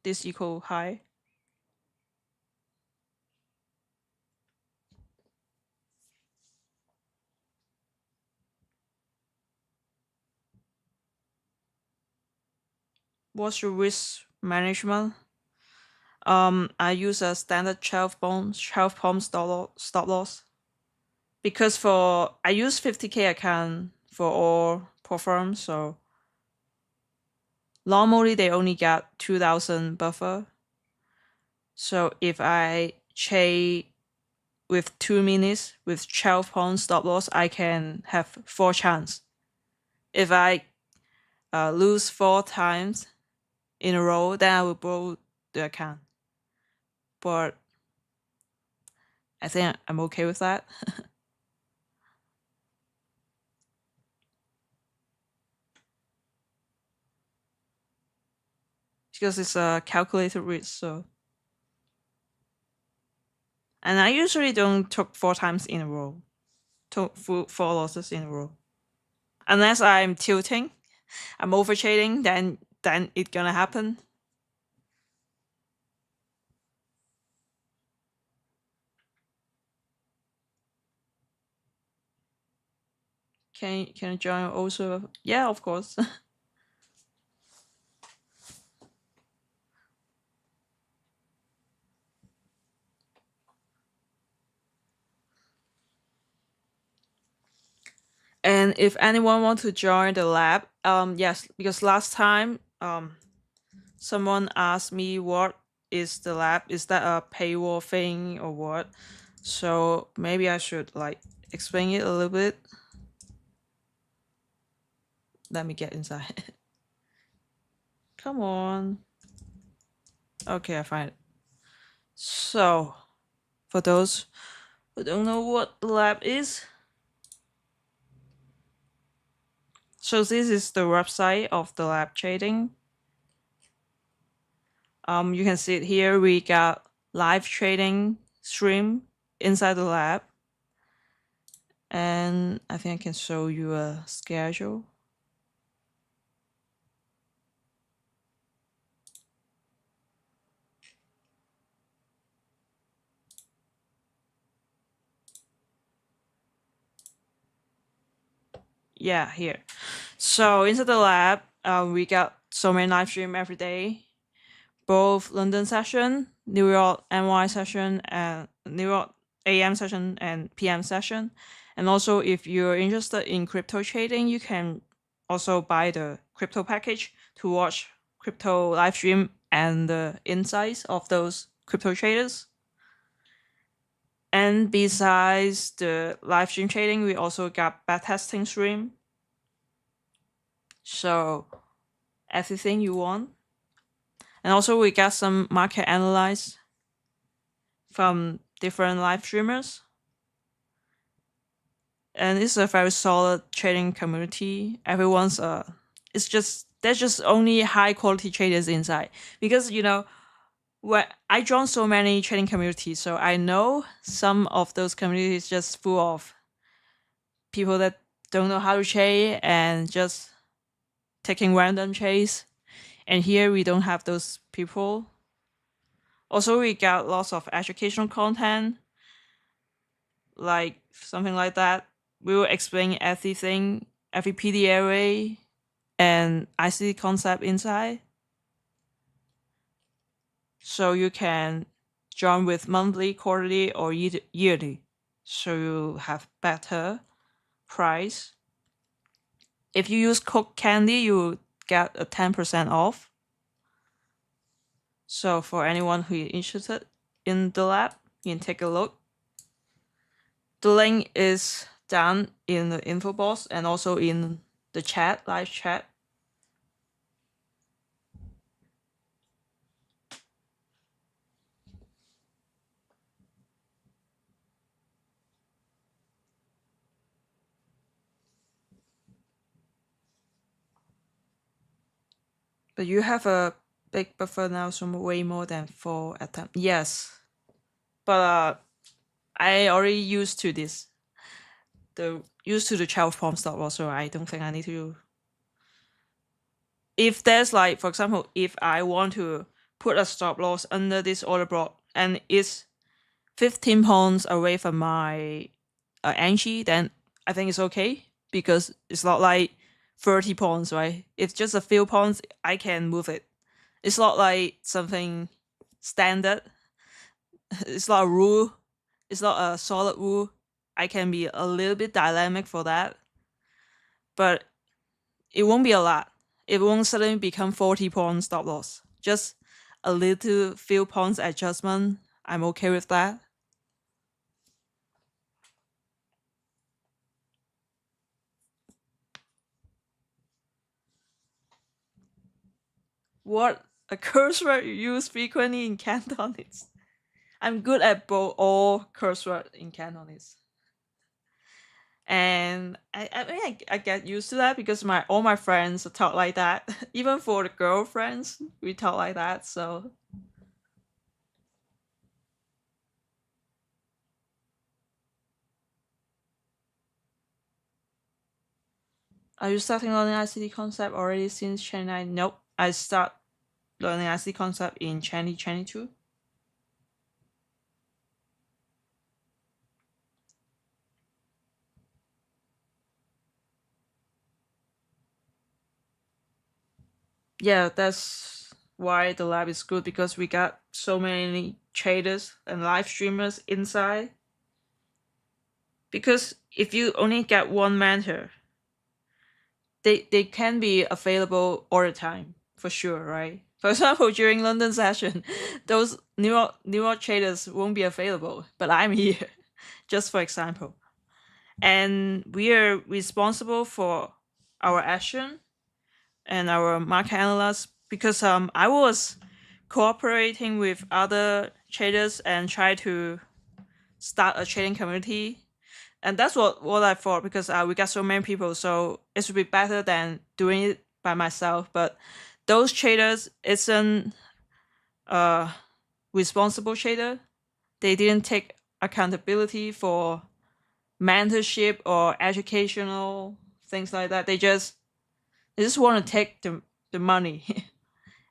This equal high. What's your risk management? I use a standard 12 pound stop loss. Because for I use 50k account for all pro firms, so normally they only got 2,000 buffer. So if I trade with 2 minutes with 12 pound stop loss, I can have 4 chance. If I lose 4 times in a row, then I will blow the account. But I think I'm okay with that. Because it's a calculated risk, so. And I usually don't took 4 times in a row. Took 4 losses in a row. Unless I'm tilting, I'm over trading, then it's gonna happen. Can you join also? Yeah, of course. And if anyone wants to join the lab, yes, because last time someone asked me what is the lab, is that a paywall thing or what? So maybe I should like explain it a little bit. Let me get inside. Come on. Okay, I find it. So for those who don't know what the lab is, so this is the website of the lab trading. You can see it here. We got live trading stream inside the lab. And I think I can show you a schedule. Yeah, here. So inside the lab, we got so many live stream every day, both London session, New York NY session, and New York AM session and PM session. And also, if you're interested in crypto trading, you can also buy the crypto package to watch crypto live stream and the insights of those crypto traders. And besides the live stream trading, we also got backtesting stream. So everything you want. And also we got some market analyze from different live streamers. And it's a very solid trading community. Everyone's there's just only high quality traders inside. Because when I joined so many trading communities, so I know some of those communities just full of people that don't know how to trade and just taking random trades. And here we don't have those people. Also, we got lots of educational content, like something like that. We will explain everything, every PD array, and ICT concept inside. So you can join with monthly, quarterly, or yearly. So you have better price. If you use Coke Candy, you get a 10% off. So for anyone who is interested in the lab, you can take a look. The link is down in the info box and also in the chat, live chat. But you have a big buffer now, so way more than 4 attempts. Yes, but I already used to this. Used to the 12 palm stop also. I don't think I need to. If there's like, for example, if I want to put a stop loss under this order block and it's 15 points away from my entry, then I think it's okay because it's not like 30 points, right? It's just a few points, I can move it. It's not like something standard. It's not a rule. It's not a solid rule. I can be a little bit dynamic for that, but it won't be a lot. It won't suddenly become 40 points stop loss. Just a little few points adjustment. I'm okay with that. What a curse word you use frequently in Cantonese? I'm good at both all curse words in Cantonese. And I get used to that because all my friends talk like that. Even for the girlfriends, we talk like that. So are you starting learning ICT concept already since 2019? Nope. I start learning ICT concept in 2022. Yeah, that's why the lab is good because we got so many traders and live streamers inside. Because if you only get one mentor, they can be available all the time for sure, right? For example, during London session, those New York traders won't be available, but I'm here, just for example. And we are responsible for our action and our market analysts because I was cooperating with other traders and try to start a trading community. And that's what I thought because we got so many people, so it should be better than doing it by myself. But those traders isn't uh responsible trader. They didn't take accountability for mentorship or educational things like that. They just want to take the money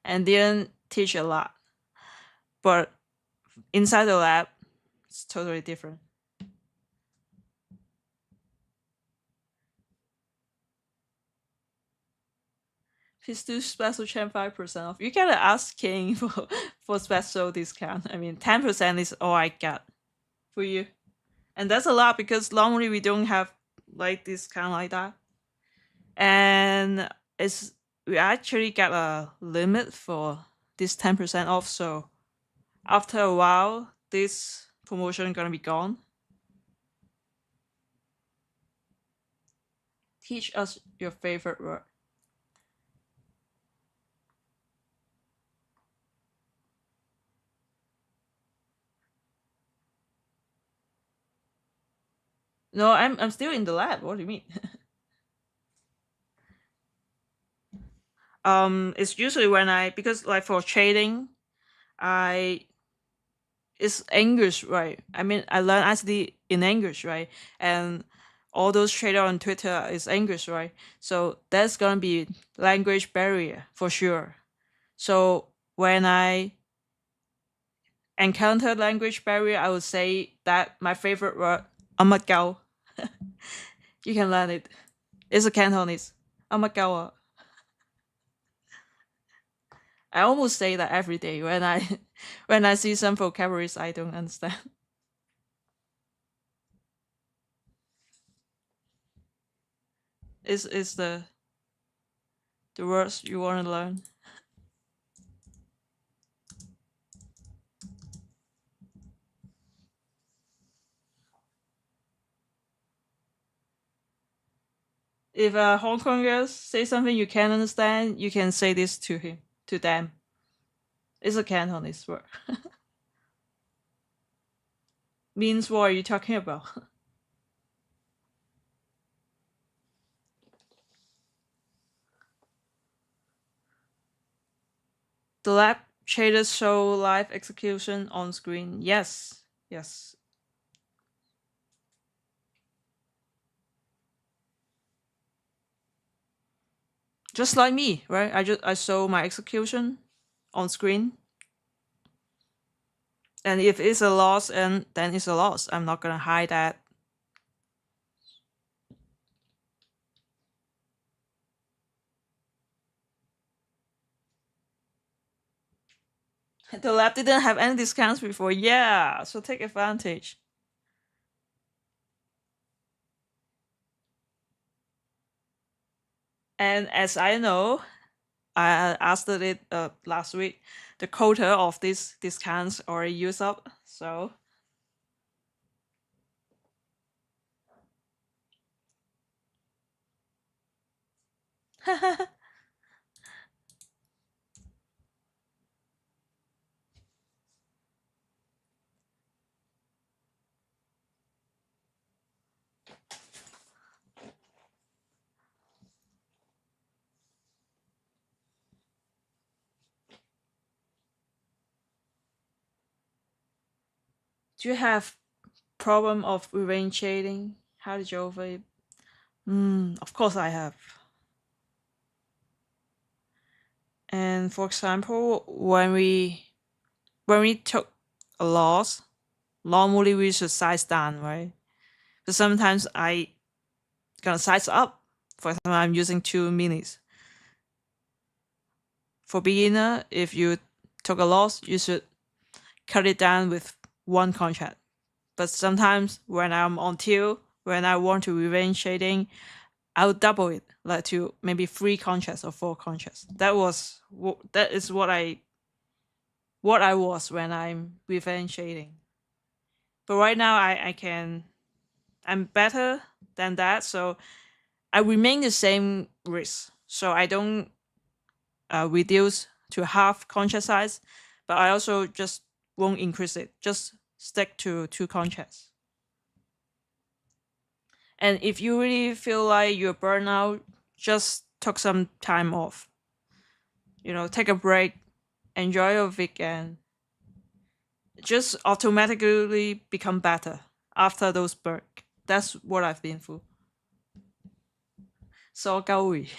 and didn't teach a lot. But inside the lab, it's totally different. Please do special champ 5% off. You gotta ask King for special discount. I mean, 10% is all I got for you. And that's a lot because normally we don't have like discount like that. And it's we actually got a limit for this 10% off, so after a while this promotion gonna be gone. Teach us your favorite word. No, I'm still in the lab. What do you mean? It's usually when I, because like for trading, I it's English, right? I mean, I learn ICT in English, right? And all those trader on Twitter is English, right? So that's gonna be language barrier for sure. So when I encounter language barrier, I would say that my favorite word, amagao. You can learn it. It's a Cantonese. Amagawa. I almost say that every day when I when I see some vocabularies I don't understand. Is the words you want to learn? If Hong Kongers say something you can't understand, you can say this to them. It's a Cantonese word. Means what are you talking about? The lab shaders show live execution on screen. Yes, yes. Just like me, right? I show my execution on screen, and if it's a loss, and then it's a loss. I'm not gonna hide that. The lab didn't have any discounts before. Yeah, so take advantage. And as I know, I asked it last week. The quota of these discounts already used up. So do you have problem of revenge shading? How did you overcome it? Of course I have. And for example, when we took a loss, normally we should size down, right? But sometimes I gonna size up. For example, I'm using 2 minis. For beginner, if you took a loss, you should cut it down with one contract. But sometimes when I'm on tilt, when I want to revenge shading, I'll double it, like to maybe 3 contracts or 4 contracts. That is what I was when I'm revenge shading. But right now I'm better than that, so I remain the same risk. So I don't reduce to half contract size, but I also just won't increase it. Just stick to 2 contracts. And if you really feel like you're burnout, just took some time off. Take a break. enjoy your weekend. Just automatically become better after those break. That's what I've been through. So Gaui.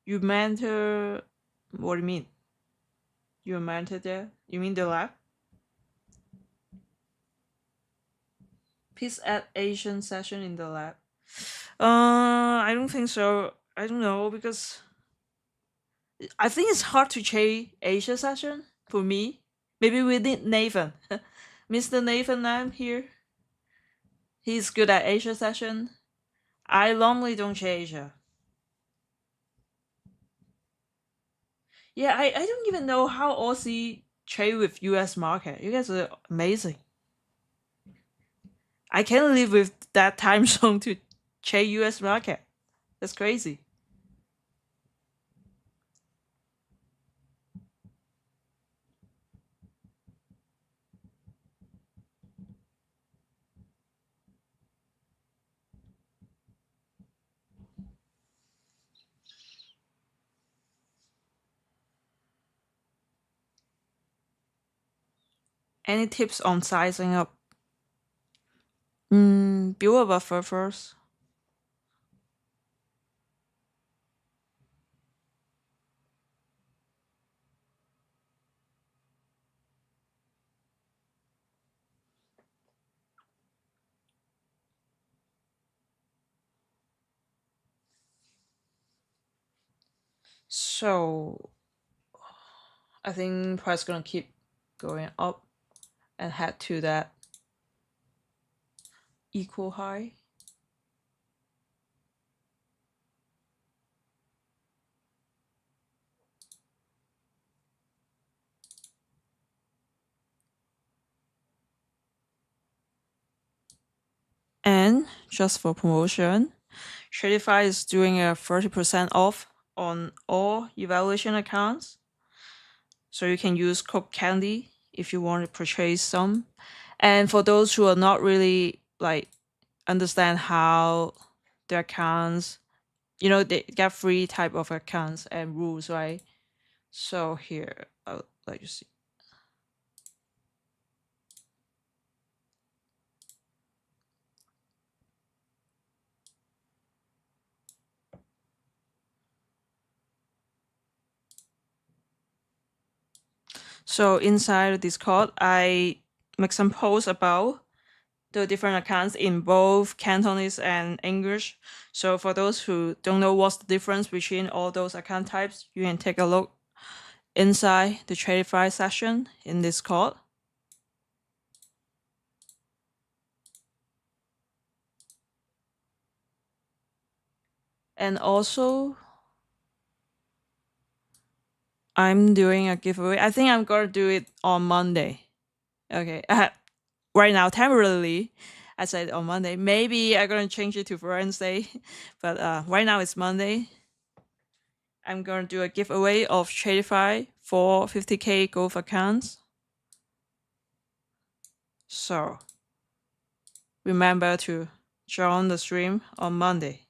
You mentor. What do you mean? You mentor there? You mean the lab? Please add Asian session in the lab. I don't think so. I don't know because I think it's hard to change Asia session for me. Maybe we need Nathan. Mr. Nathan Lam here. He's good at Asia session. I normally don't change Asia. Yeah, I don't even know how Aussie trade with US market. You guys are amazing. I can't live with that time zone to trade US market. That's crazy. Any tips on sizing up? Build a buffer first. So I think price gonna keep going up and head to that equal high. And just for promotion, Shadify is doing a 30% off on all evaluation accounts. So you can use code Candy if you want to purchase some. And for those who are not really like understand how their accounts, they get three type of accounts and rules, right? So here, I'll let you see. So inside Discord, I make some posts about the different accounts in both Cantonese and English. So for those who don't know what's the difference between all those account types, you can take a look inside the Tradify session in Discord. And also, I'm doing a giveaway. I think I'm gonna do it on Monday. Okay. Right now, temporarily, I said on Monday. Maybe I'm gonna change it to Wednesday, but right now it's Monday. I'm gonna do a giveaway of Tradify for 50k golf accounts. So remember to join the stream on Monday.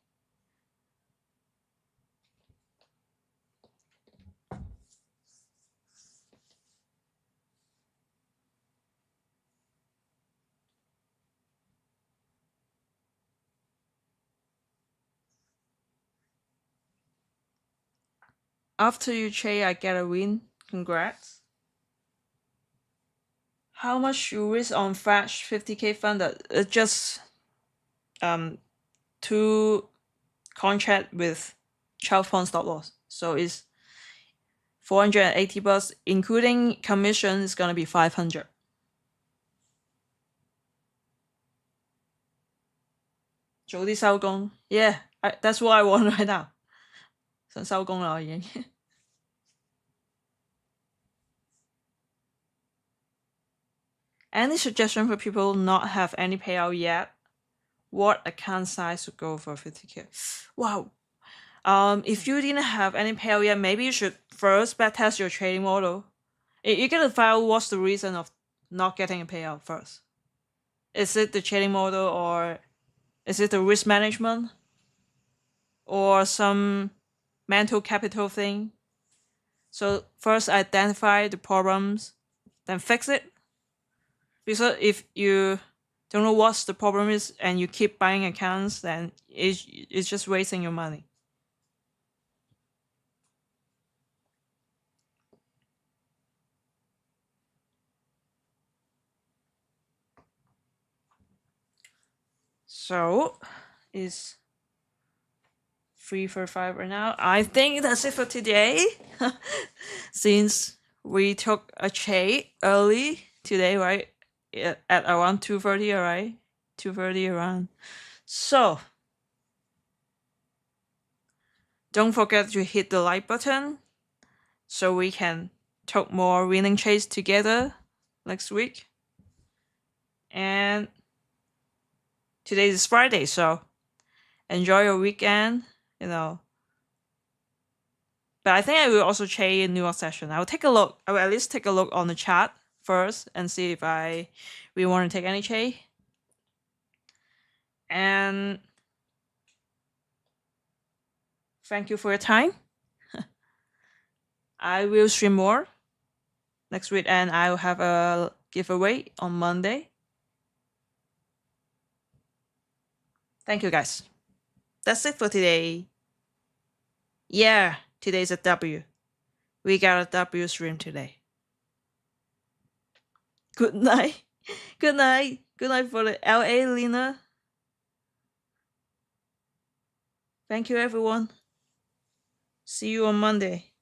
After you trade, I get a win. Congrats. How much you risk on Flash 50k funded? Just 2 contract with 12 pound stop loss. So it's 480 bucks, including commission is gonna be 500. Yeah, that's what I want right now. 想收工啦，我已經。Any suggestion for people not have any payout yet? What account size to go for 50k? Wow. If you didn't have any payout yet, maybe you should first backtest your trading model. You're gonna find out what's the reason of not getting a payout first? Is it the trading model, or is it the risk management, or some mental capital thing? So first identify the problems, then fix it. Because if you don't know what the problem is and you keep buying accounts, then it's just wasting your money. So it's 3:45 right now. I think that's it for today. Since we took a trade early today, right? At around 2:30, alright? 2:30 around. So don't forget to hit the like button so we can talk more winning trades together next week. And today is Friday, so enjoy your weekend, But I think I will also trade a newer session. I will take a look. I will at least take a look on the chat first and see if we want to take any trade. And thank you for your time. I will stream more next week, and I will have a giveaway on Monday. Thank you, guys. That's it for today. Yeah, today's a W. We got a W stream today. Good night. Good night. Good night for the LA, Lena. Thank you, everyone. See you on Monday.